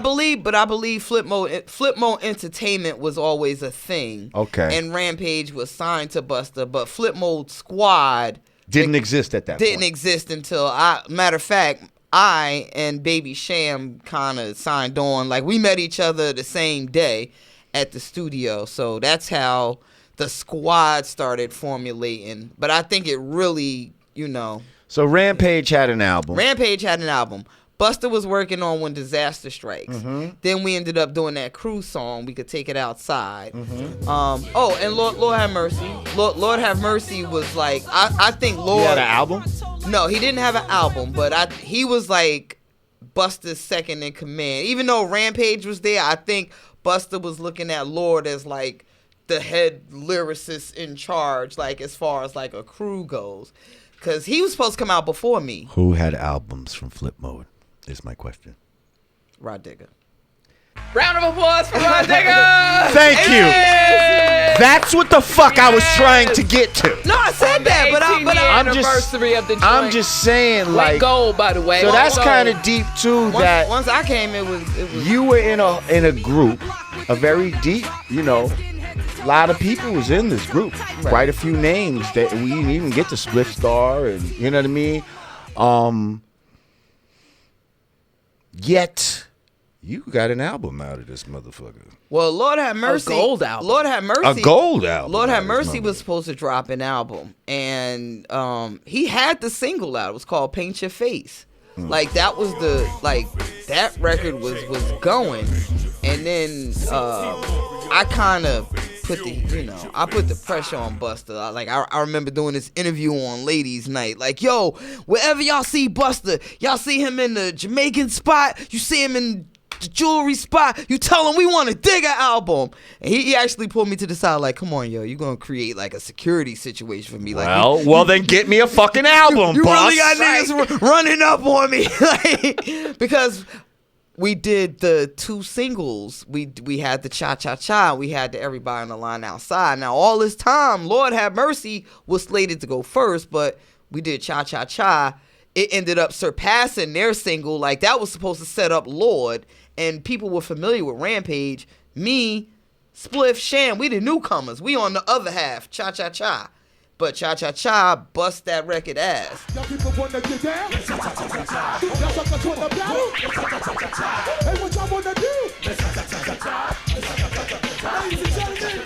believe Flipmode Entertainment was always a thing. Okay. And Rampage was signed to Busta, but Flipmode Squad didn't exist at that point. Didn't exist until matter of fact, I and Baby Sham kind of signed on. Like, we met each other the same day at the studio, so that's how the Squad started formulating. But I think it really, So Rampage had an album. Busta was working on When Disaster Strikes. Mm-hmm. Then we ended up doing that Crew song, We Could Take It Outside. Mm-hmm. And Lord Have Mercy. Lord Have Mercy was like, I think Lord... He had an album? No, he didn't have an album, but he was like Busta's second in command. Even though Rampage was there, I think Busta was looking at Lord as like the head lyricist in charge, like as far as like a crew goes, because he was supposed to come out before me. Who had albums from Flipmode is my question. Rah Digga. Round of applause for Rah Digga. Thank you. That's what the fuck I was trying to get to. No, I said that, but I'm just saying, like, went gold, by the way. So that's kind of deep too. Once I came, it was you were in a group, a very deep, a lot of people was in this group. Right. Quite a few names that we didn't even get to Split Star, and you know what I mean. Yet you got an album out of this motherfucker. Well, Lord Have Mercy, a gold album. Lord Have Mercy, a gold album. Lord Have Mercy was supposed to drop an album, and he had the single out. It was called Paint Your Face. Like that was that record was going, and then I kind of put the pressure on Busta. Like I remember doing this interview on Ladies Night. Like, yo, wherever y'all see Busta, y'all see him in the Jamaican spot, you see him in the jewelry spot, you tell him we want a Digga album. And he actually pulled me to the side like, come on, yo, you gonna create like a security situation for me. Like, well then get me a fucking album, you boss. really got niggas running up on me. Like, because we did the 2 singles. We had the Cha Cha Cha. We had the Everybody on the Line Outside. Now, all this time, Lord Have Mercy was slated to go first, but we did Cha Cha Cha. It ended up surpassing their single. Like, that was supposed to set up Lord, and people were familiar with Rampage. Me, Spliff, Sham, we the newcomers. We on the other half, Cha Cha Cha. But Cha Cha Cha bust that record ass. Y'all people wanna get down? Y'all suckers wanna battle? Hey, what y'all wanna do? Ladies and gentlemen,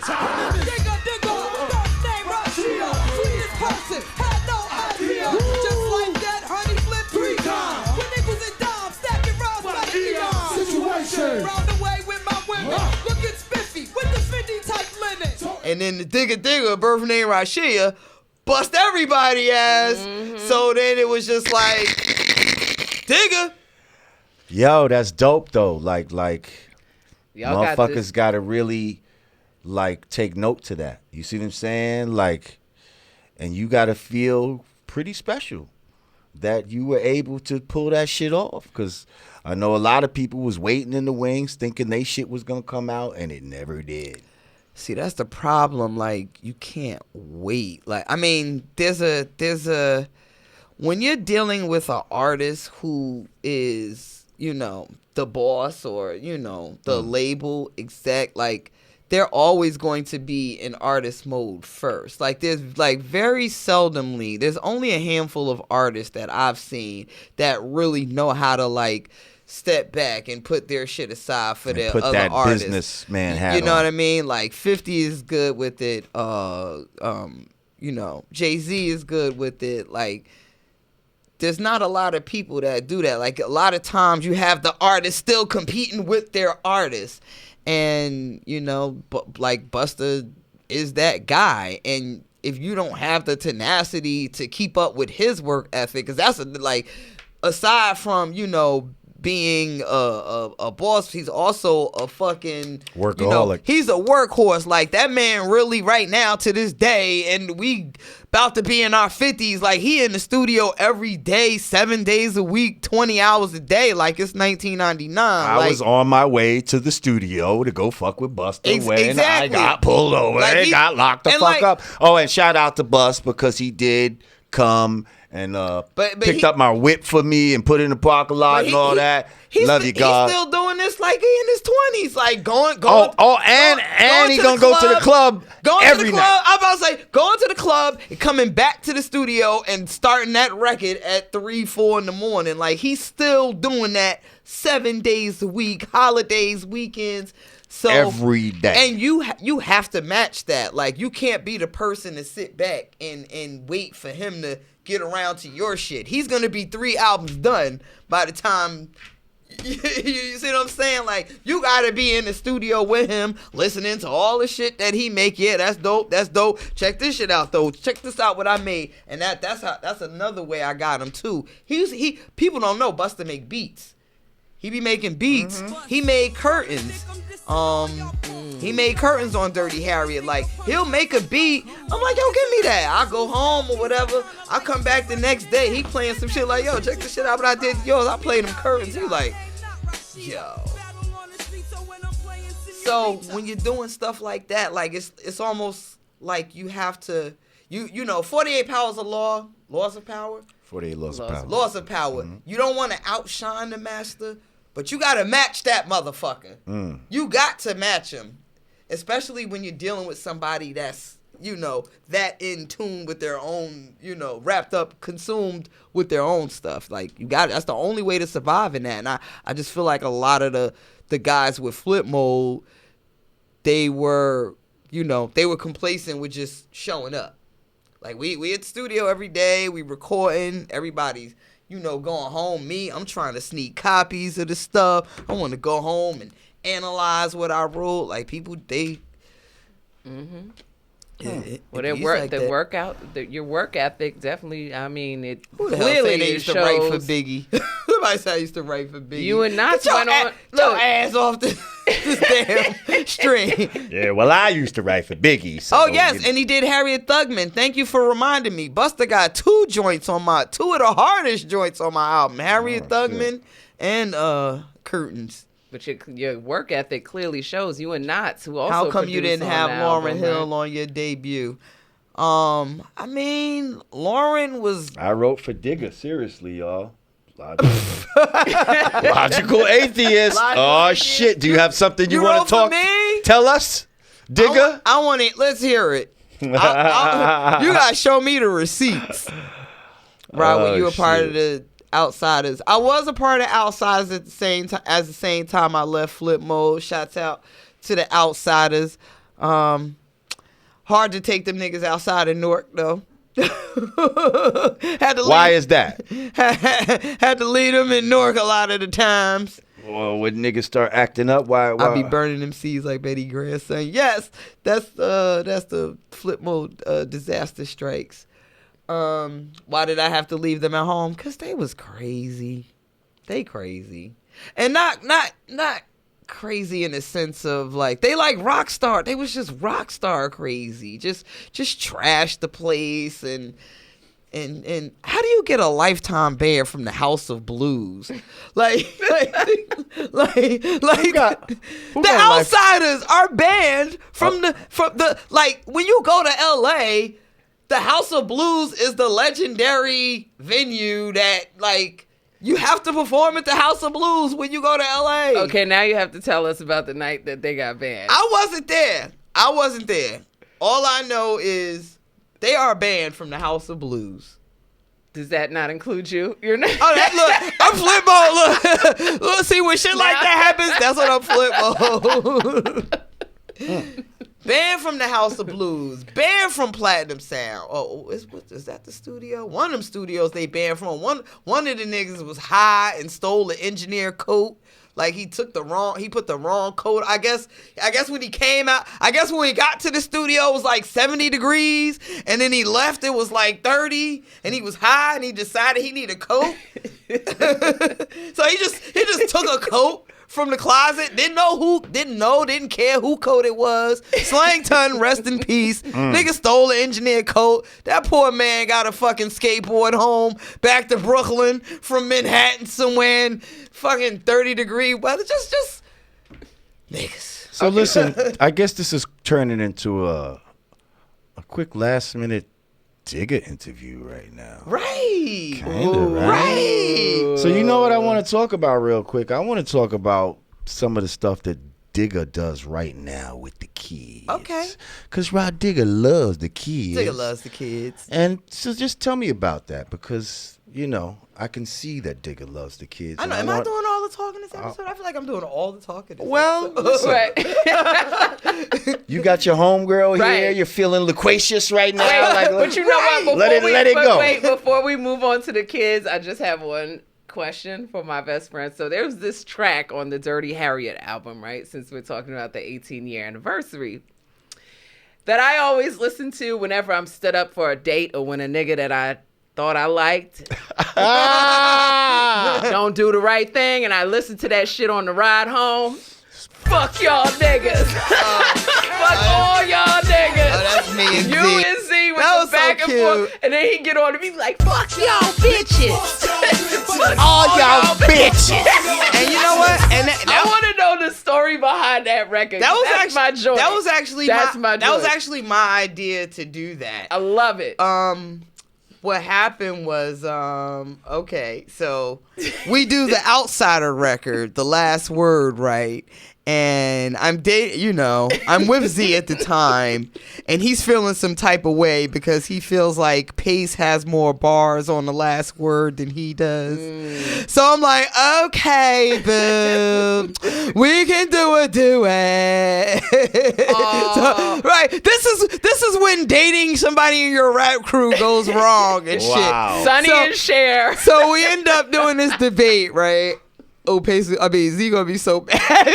Digga, first name Rashida, sweetest person, had no idea. Just like that, honey flip 3 times. When niggas and dimes, stacking rounds like Eon. Situation. Round the way with my women, looking spiffy with the Fendi type linen. And then the Digga, birth name Rashia, bust everybody ass. Mm-hmm. So then it was just like, Digga. Yo, that's dope though. Like y'all motherfuckers gotta really take note to that. You see what I'm saying? Like, and you gotta feel pretty special that you were able to pull that shit off. Because I know a lot of people was waiting in the wings thinking they shit was gonna come out and it never did. See, that's the problem. Like, you can't wait. Like, I mean, there's a when you're dealing with an artist who is, you know, the boss or, you know, the label exec, like, they're always going to be in artist mode first. Like, there's, like, very seldomly, there's only a handful of artists that I've seen that really know how to, like, step back and put their shit aside for their put other that artists. businessman hat You know on. what I mean? Like 50 is good with it. You know, Jay-Z is good with it. Like, there's not a lot of people that do that. Like, a lot of times you have the artist still competing with their artists. And, you know, like Busta is that guy. And if you don't have the tenacity to keep up with his work ethic, because that's like, aside from, you know, being a boss, he's also a fucking workaholic. You know, he's a workhorse. Like, that man really right now to this day, and we about to be in our 50s, like, he in the studio every day, 7 days a week, 20 hours a day, like it's 1999. I was on my way to the studio to go fuck with Busta when exactly. I got pulled over Like, and got locked the fuck up. Oh, and shout out to Bus because he did come and picked up my whip for me and put it in the parking lot and all that. Love you, God. He's still doing this like he in his 20s, like going. And he's gonna go to the club every night. I'm about to say, going to the club and coming back to the studio and starting that record at 3, 4 in the morning. Like, he's still doing that 7 days a week, holidays, weekends. So every day. And you have to match that. Like, you can't be the person to sit back and wait for him to get around to your shit. He's gonna be 3 albums done by the time you see what I'm saying? Like, you gotta be in the studio with him, listening to all the shit that he make. Yeah, that's dope. That's dope. Check this shit out though. Check this out what I made. And that's another way I got him too. People don't know Busta make beats. He be making beats. He made curtains. He made curtains on Dirty Harriet. Like, he'll make a beat. I'm like, yo, give me that. I go home or whatever. I come back the next day. He playing some shit like, yo, check this shit out. What I did. Yo, I played them curtains. He like, yo. So when you're doing stuff like that, like, it's almost like you have to, you know, 48 Powers of Law, Laws of Power. 48 Laws of Power. Laws of Power. You don't want to outshine the master, but you got to match that motherfucker. You got to match him, especially when you're dealing with somebody that's, you know, that in tune with their own, you know, wrapped up, consumed with their own stuff. Like, you got that's the only way to survive in that. And I just feel like a lot of the guys with Flip Mode, they were, you know, they were complacent with just showing up. Like, we at the studio every day, we recording, everybody's, you know, going home. Me, I'm trying to sneak copies of the stuff. I want to go home and analyze what I wrote. Like, people, they... Well, your work ethic definitely. I mean, it Who the hell say clearly they used shows. to write for Biggie? Somebody said I used to write for Biggie. You and not Get went on. your ass off this damn string. Yeah, well, I used to write for Biggie. So, Oh yes, and he did Harriet Tubman. Thank you for reminding me. Busta got two of the hardest joints on my album: Harriet Tubman and Curtains. But your work ethic clearly shows. You and Knots, who also How come you produced didn't on have the Lauryn album, Hill right? on your debut? I mean, Lauryn was. I wrote for Digga, seriously, y'all. Logical atheist. Oh shit! Do you have something you want to talk? Me? Tell us, Digga. I want it. Let's hear it. You gotta show me the receipts. Right, when you were part of the Outsidaz. I was a part of Outsidaz at the same time. At the same time, I left Flip Mode. Shouts out to the Outsidaz. Hard to take them niggas outside of Newark though. Why is that? Had to leave them in Newark a lot of the times. Well, when niggas start acting up, why? I be burning them seeds like Betty Grant saying, yes, that's the Flip Mode disaster strikes. Why did I have to leave them at home? Because they was crazy. They crazy. And not crazy in the sense of like, they like rock star. They was just rock star crazy. Just trash the place and And how do you get a lifetime ban from the House of Blues? Like the Outsidaz are banned from the like when you go to LA, the House of Blues is the legendary venue that like you have to perform at the House of Blues when you go to LA. Okay, now you have to tell us about the night that they got banned. I wasn't there. All I know is they are banned from the House of Blues. Does that not include you? You're not. Oh, look, I'm Flipmode. Look, see when shit like that happens, that's what I'm Flipmode. Banned from the House of Blues. Banned from Platinum Sound. Oh, is that the studio? One of them studios they banned from. One of the niggas was high and stole the engineer coat. Like he put the wrong coat. I guess when he came out, when he got to the studio it was like 70 degrees, and then he left it was like 30, and he was high and he decided he needed a coat. So he just took a coat from the closet, didn't care who coat it was. Slangton, rest in peace. Nigga stole the engineer coat. That poor man got a fucking skateboard home back to Brooklyn from Manhattan somewhere in fucking 30-degree weather. Just niggas. So listen, I guess this is turning into a quick last minute Digga interview right now. Right. Kinda, right? So you know what I want to talk about real quick? I want to talk about some of the stuff that Digga does right now with the kids. Okay. Because Rah Digga loves the kids. Digga loves the kids. And so just tell me about that, because, you know, I can see that Digga loves the kids. I know. Am I doing all the talking this episode? I feel like I'm doing all the talking this Well, episode. listen, you got your homegirl here. You're feeling loquacious right now. But you know what? Let it go. Wait, before we move on to the kids, I just have one question for my best friend. So there's this track on the Dirty Harriet album, right? Since we're talking about the 18-year anniversary, that I always listen to whenever I'm stood up for a date or when a nigga that I thought I liked don't do the right thing, and I listen to that shit on the ride home. Fuck y'all niggas. Fuck all y'all niggas. Oh, that's me and You and Z with the back and forth. And then he get on and be like, fuck y'all bitches. Fuck all y'all bitches. And you know what? And I want to know the story behind that record. That's my joy. That was actually my idea to do that. I love it. What happened was, okay, so we do the Outsider record, The Last Word, right? And I'm with Z at the time, and he's feeling some type of way because he feels like Pace has more bars on The Last Word than he does. So I'm like, okay, boo, we can do a duet. So, right, this is when dating somebody in your rap crew goes wrong and shit. Sonny and Cher. So we end up doing this debate, right? Oh, Pace, Z gonna be so mad.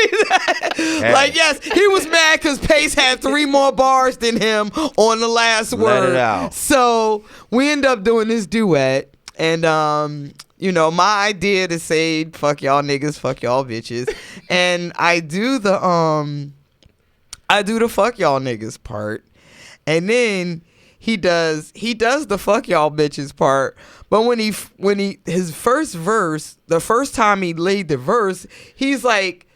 Like, yes, he was mad because Pace had 3 more bars than him on The Last Word. Let it out. So we end up doing this duet, and my idea to say fuck y'all niggas, fuck y'all bitches, and I do the fuck y'all niggas part, and then he does the fuck y'all bitches part. But when his first verse, the first time he laid the verse, he's like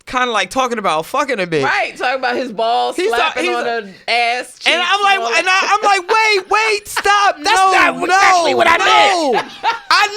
kind of like talking about fucking a bitch. Right, talking about his balls slapping on her ass. And I'm like, wait, stop. That's not exactly what I meant. I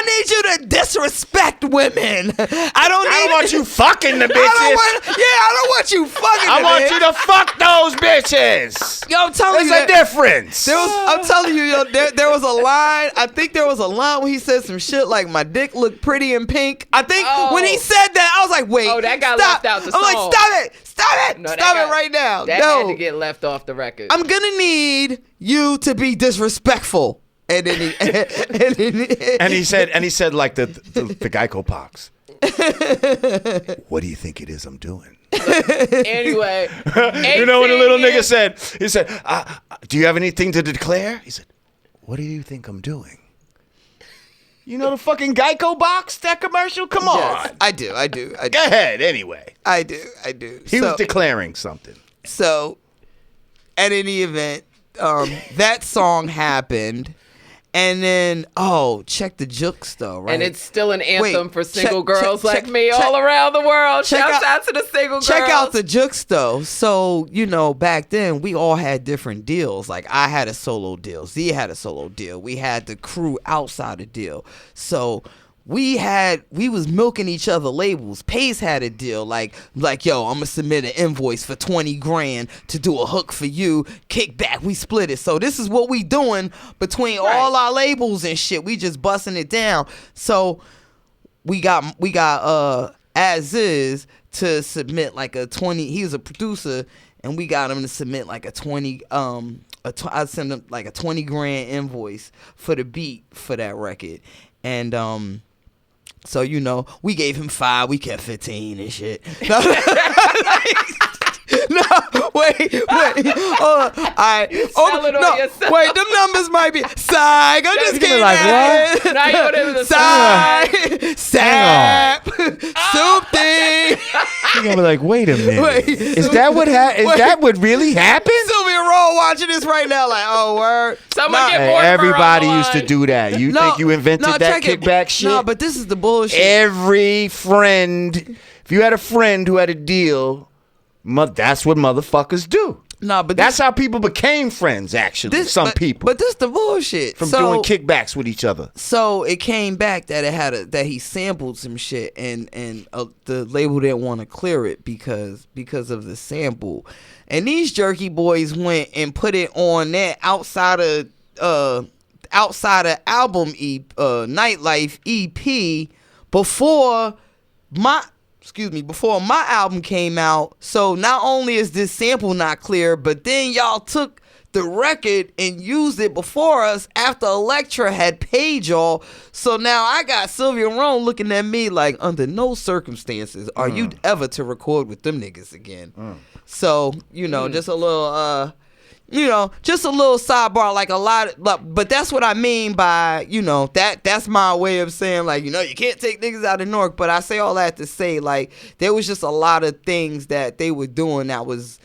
need you to disrespect women. I don't want you fucking the bitches. I don't want you fucking I want you to fuck those bitches. Yo, I'm telling you. There's a difference. I'm telling you, yo, there was a line. I think there was a line where he said some shit like, my dick looked pretty in pink. I think when he said that, I was like, wait. Oh, that got left out the song. I'm like, stop it. No, stop it right now. That had to get left off the record. I'm going to need you to be disrespectful. And then he said like the Geico pox. What do you think it is I'm doing? Anyway. You know what the little nigga said? He said, do you have anything to declare? He said, what do you think I'm doing? You know the fucking Geico box, that commercial? Come on. Yes, I do. Go ahead, anyway. I do. He was declaring something. So, at any event, that song happened. And then, check the Juxta, right? And it's still an anthem for single check- girls check- like me check- all around the world. check Shout out to the single girls. Check out the Juxta. So, back then, we all had different deals. Like, I had a solo deal. Z had a solo deal. We had the crew outside a deal. So, we was milking each other labels. Pace had a deal like, yo, I'm gonna submit an invoice for 20 grand to do a hook for you. Kickback, we split it. So this is what we doing between all our labels and shit. We just busting it down. So we got As Is to submit like a 20. He was a producer, and we got him to submit like a 20. I sent him like a 20 grand invoice for the beat for that record, and so, we gave him 5, we kept 15 and shit. No, wait. All right. Wait, them numbers might be. Psych, I'm just kidding. Like, what? Now you go to the Psych, sap, soup thing. You're gonna be like, wait a minute. Is that what really happened? Sylvia Roll watching this right now, like, oh, word. Someone get more. Everybody used to do that. You think you invented that kickback shit? No, but this is the bullshit. Every friend, if you had a friend who had a deal, that's what motherfuckers do. No, but that's how people became friends. Actually, some people. But this the bullshit from doing kickbacks with each other. So it came back that that he sampled some shit, and the label didn't want to clear it because of the sample, and these jerky boys went and put it on that outside of album Nightlife EP before my album came out. So not only is this sample not clear, but then y'all took the record and used it before us after Elektra had paid y'all. So now I got Sylvia Rome looking at me like, under no circumstances are you ever to record with them niggas again. So, just a little just a little sidebar, like a lot, but that's what I mean by, that's my way of saying, like, you can't take niggas out of Newark. But I say all that to say, like, there was just a lot of things that they were doing that was,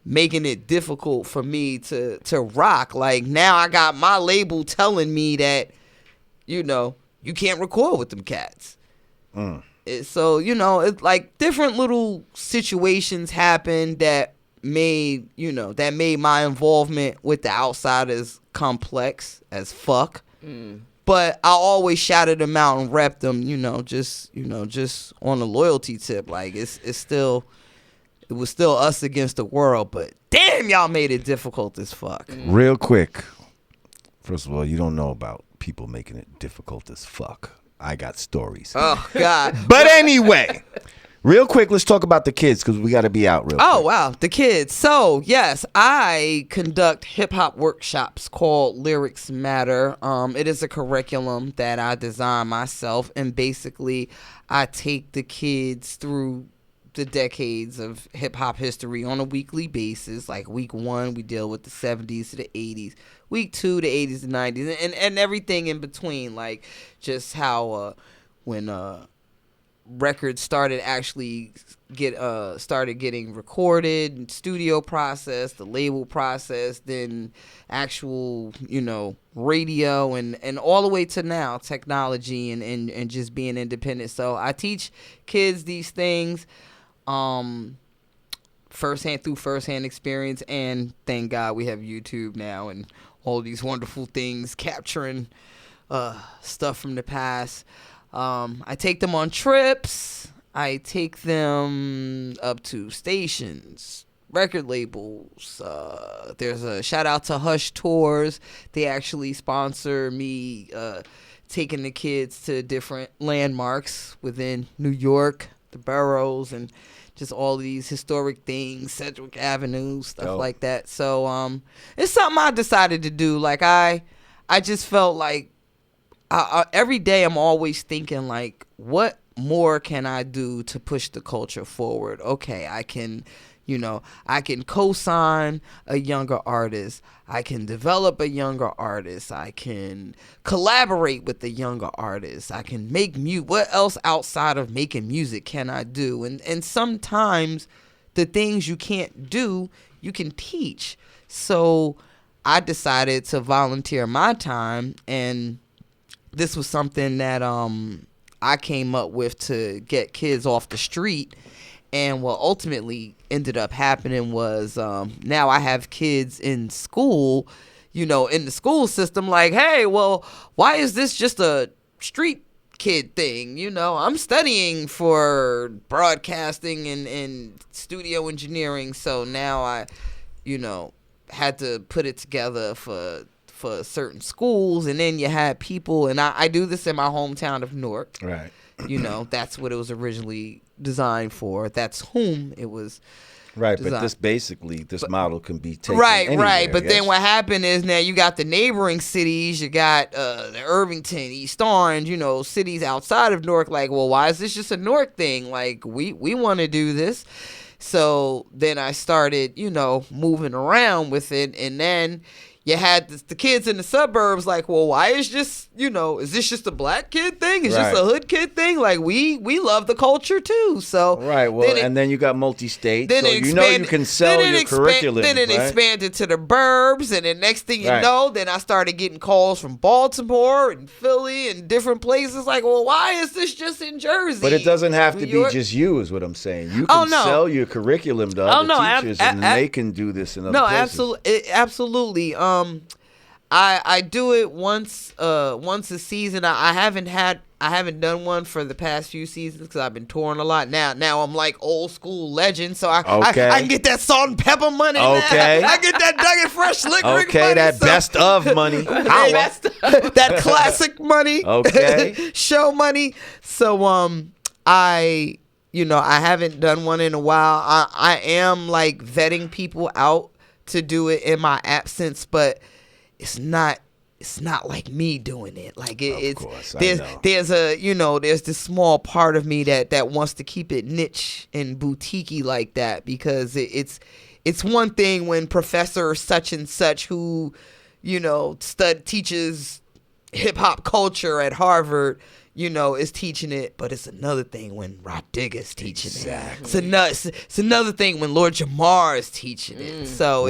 making it difficult for me to rock. Like, now I got my label telling me that, you can't record with them cats. So, it's like different little situations happen that made my involvement with the Outsidaz complex as fuck. But I always shouted them out and repped them, just on a loyalty tip. Like, it was still us against the world, but damn, y'all made it difficult as fuck. Real quick, first of all, you don't know about people making it difficult as fuck. I got stories. Oh God. But anyway, real quick, let's talk about the kids because we got to be out real quick. Oh, wow. The kids. So, yes, I conduct hip-hop workshops called Lyrics Matter. It is a curriculum that I design myself, and basically I take the kids through the decades of hip-hop history on a weekly basis. Like, week 1, we deal with the 70s to the 80s. Week 2, the 80s and 90s, and everything in between. Like, just how when records started actually started getting recorded, and studio process, the label process, then actual radio, and all the way to now technology and just being independent. So I teach kids these things firsthand experience, and thank God we have YouTube now and all these wonderful things capturing stuff from the past. I take them on trips. I take them up to stations, record labels. There's a shout out to Hush Tours. They actually sponsor me taking the kids to different landmarks within New York, the boroughs, and just all these historic things, Sedgwick Avenue, stuff like that. So it's something I decided to do. Like, I just felt like every day I'm always thinking, like, what more can I do to push the culture forward? Okay, I can co-sign a younger artist. I can develop a younger artist. I can collaborate with a younger artist. I can make music. What else outside of making music can I do? And sometimes the things you can't do, you can teach. So I decided to volunteer my time, and this was something that I came up with to get kids off the street. And what ultimately ended up happening was now I have kids in school, in the school system, like, hey, well, why is this just a street kid thing? I'm studying for broadcasting and studio engineering. So now I, had to put it together for certain schools. And then you had people, and I do this in my hometown of Newark. Right. That's what it was originally designed for. That's whom it was. Right, designed. But this model can be taken Right. anywhere, But yes? then what happened is now you got the neighboring cities, you got the Irvington, East Orange, cities outside of Newark. Like, well, why is this just a Newark thing? Like, we want to do this. So then I started, moving around with it, and then you had the kids in the suburbs like, well, why is just, is this just a black kid thing? Is Right. just a hood kid thing? Like, we love the culture too. So Right, well, and then you got multi-state, so you can sell your curriculum, Then it right? expanded to the burbs, and then next thing you Right. know, then I started getting calls from Baltimore and Philly and different places like, well, why is this just in Jersey? But it doesn't have to New be York? just you, is what I'm saying. You can sell your curriculum to other teachers, and they can do this in other places. Absolutely. I do it once a season. I haven't done one for the past few seasons because I've been touring a lot. Now I'm like old school legend, so I can get that salt and pepper money. Okay. Now. I get that Nugget Fresh Lick Rick Okay, money. that best of money. That classic money. Okay. Show money. So I haven't done one in a while. I am like vetting people out to do it in my absence, but it's not like me doing it. Like there's this small part of me that wants to keep it niche and boutiquey like that, because it's one thing when Professor such and such who teaches hip hop culture at Harvard is teaching it, but it's another thing when Rah Digga is teaching it. It's another thing when Lord Jamar is teaching it. So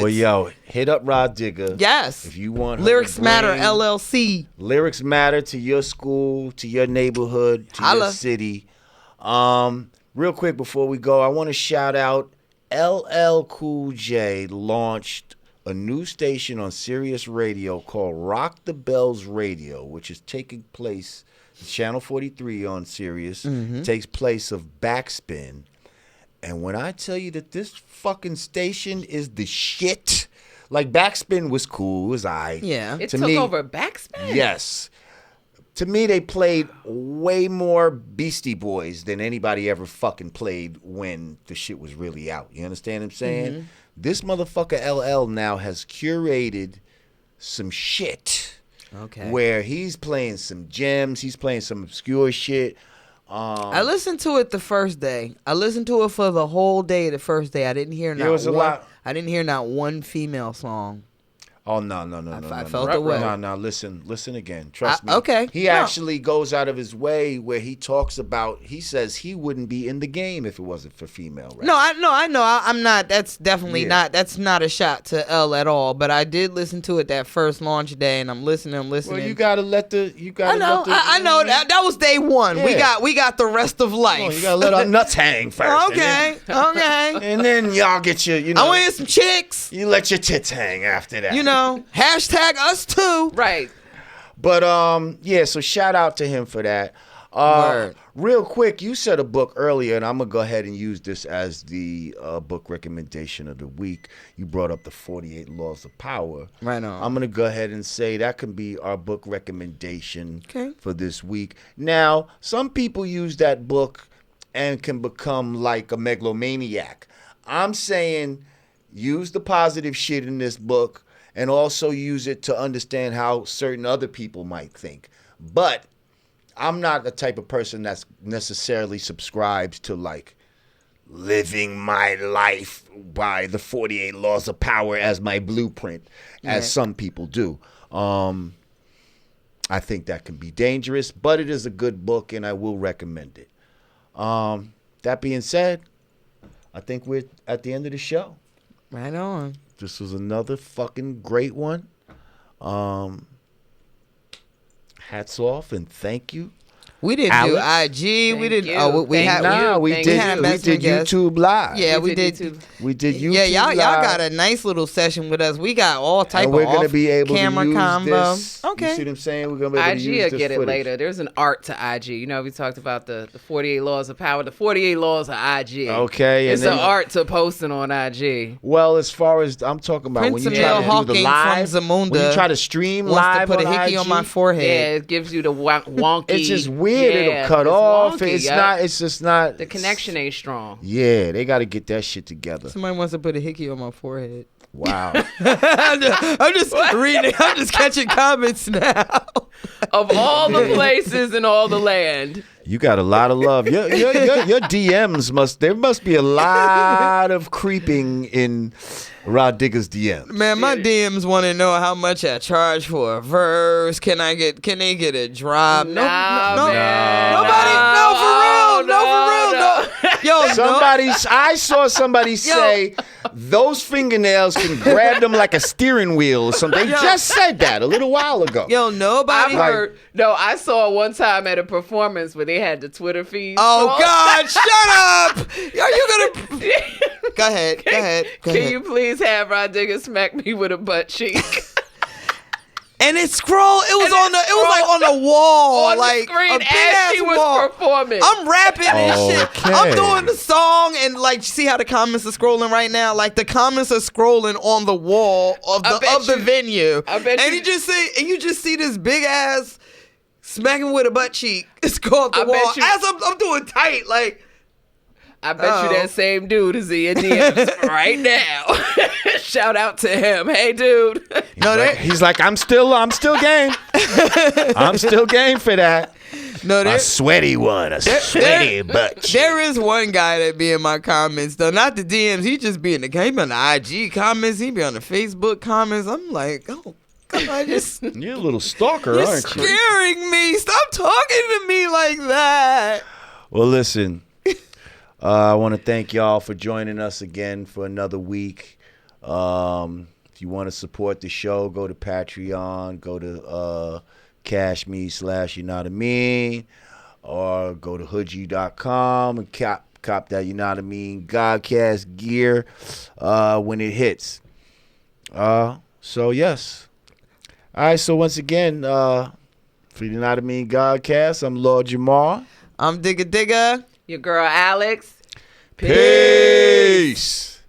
hit up Rah Digga. Yes. If you want Lyrics Matter LLC. Lyrics Matter to your school, to your neighborhood, to your city. Real quick before we go, I want to shout out LL Cool J launched a new station on Sirius Radio called Rock the Bells Radio, which is taking place Channel 43 on Sirius. Takes place of Backspin. And when I tell you that this fucking station is the shit, like Backspin was cool, it was aight. Yeah. It took over Backspin? Yes. To me, they played way more Beastie Boys than anybody ever fucking played when the shit was really out. You understand what I'm saying? This motherfucker LL now has curated some shit. Okay. Where he's playing some gems, he's playing some obscure shit. I listened to it the first day. I listened to it for the whole day. The first day, I didn't hear I didn't hear not one female song. Oh no! I felt the way. No, listen again. Trust me. Okay. He actually goes out of his way where he talks about. He says he wouldn't be in the game if it wasn't for female rap. No, I know. I'm not. That's definitely not. That's not a shot to L at all. But I did listen to it that first launch day, and I'm listening. Well, you gotta let the. I know that was day one. Yeah. We got the rest of life. Well, you gotta let our nuts hang first. Okay. And then y'all get your. I want to hear some chicks. You let your tits hang after that. Hashtag us too. Right. But so shout out to him for that. Real quick, you said a book earlier, and I'm gonna go ahead and use this as the book recommendation of the week. You brought up the 48 Laws of Power. Right on. I'm gonna go ahead and say that can be our book recommendation for this week. Now, some people use that book and can become like a megalomaniac. I'm saying use the positive shit in this book, and also use it to understand how certain other people might think. But I'm not the type of person that's necessarily subscribes to like living my life by the 48 Laws of Power as my blueprint, as some people do. I think that can be dangerous, but it is a good book, and I will recommend it. That being said, I think we're at the end of the show. Right on. This was another fucking great one. Hats off and thank you. We didn't Alex. do IG. Thank we didn't. you. Oh, we Thank had. you. We Thank did. you. had a We messenger did guest. YouTube live. Yeah, we did did. YouTube. We did YouTube. Yeah, y'all live. got a nice little session with us. We got all type And we're of gonna be able camera to use combo. this. Okay. You see what I'm saying? We're gonna be able to IG use will this get it footage. later. There's an art to IG. You know, we talked about the 48 laws of power, the 48 laws of IG. Okay, It's and an then- art to posting on IG. Well, as far as I'm talking about, when Prince you Emil try to do Hawking the from live, Zamunda when you try to stream wants live to put a on hickey IG, on my forehead. Yeah, it gives you the wonky. it's just weird. Yeah, It'll cut it's off. wonky, It's yup. not. It's just not. The connection ain't strong. Yeah, they got to get that shit together. Somebody wants to put a hickey on my forehead. Wow. I'm just reading. I'm just catching comments now. Of all the places in all the land. You got a lot of love. Your DMs there must be a lot of creeping in Rah Digga's DMs. Man, my DMs want to know how much I charge for a verse. Can they get a drop? Man. Nobody. No, for real. No, for real. No. Yo, I saw somebody say those fingernails can grab them like a steering wheel or something. They just said that a little while ago. Yo, nobody. I've heard. No, I saw one time at a performance where they had the Twitter feed. Oh God! Shut up! Are you gonna? Go ahead. Go ahead. Can you please have Rah Digga smack me with a butt cheek? And it scrolled. It was like on the wall, on like the screen a big as ass she was wall. performing. I'm rapping and shit. Okay. I'm doing the song and like, see how the comments are scrolling right now? Like the comments are scrolling on the wall of the venue. I bet and you- you just see this big ass smacking with a butt cheek. It's called the I bet wall. you- As I'm doing tight, like. I bet you that same dude is in your DMs right now. Shout out to him. Hey, dude. He's like, I'm still game. I'm still game for that. No, A sweaty one, a sweaty butt. There is one guy that be in my comments though, not the DMs. He just be in the he be on the IG comments. He be on the Facebook comments. I'm like, oh God, You're a little stalker, you're aren't you? scaring me. Stop talking to me like that. Well, listen. I want to thank y'all for joining us again for another week. If you want to support the show, go to Patreon, go to Cash Me /Yanadameen, or go to hoodgie.com and cop that Yanadameen Godcast gear when it hits. So yes. All right. So once again, for Yanadameen Godcast, I'm Lord Jamar. I'm Digga. Your girl, Alex. Peace.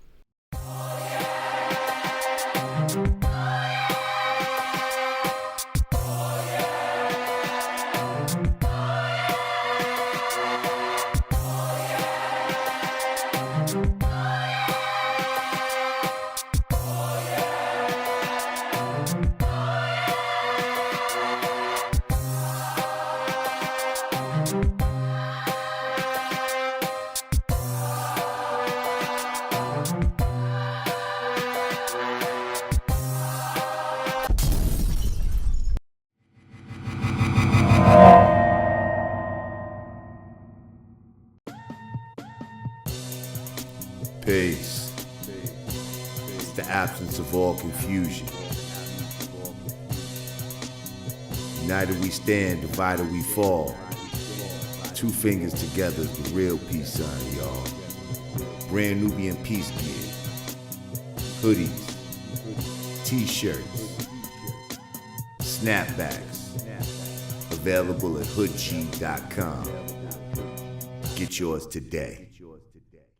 Peace. It's the absence of all confusion. United we stand, divided we fall. Two fingers together is the real peace sign, y'all. Brand Nubian peace gear. Hoodies. T-shirts. Snapbacks. Available at hoodg.com. Get yours today.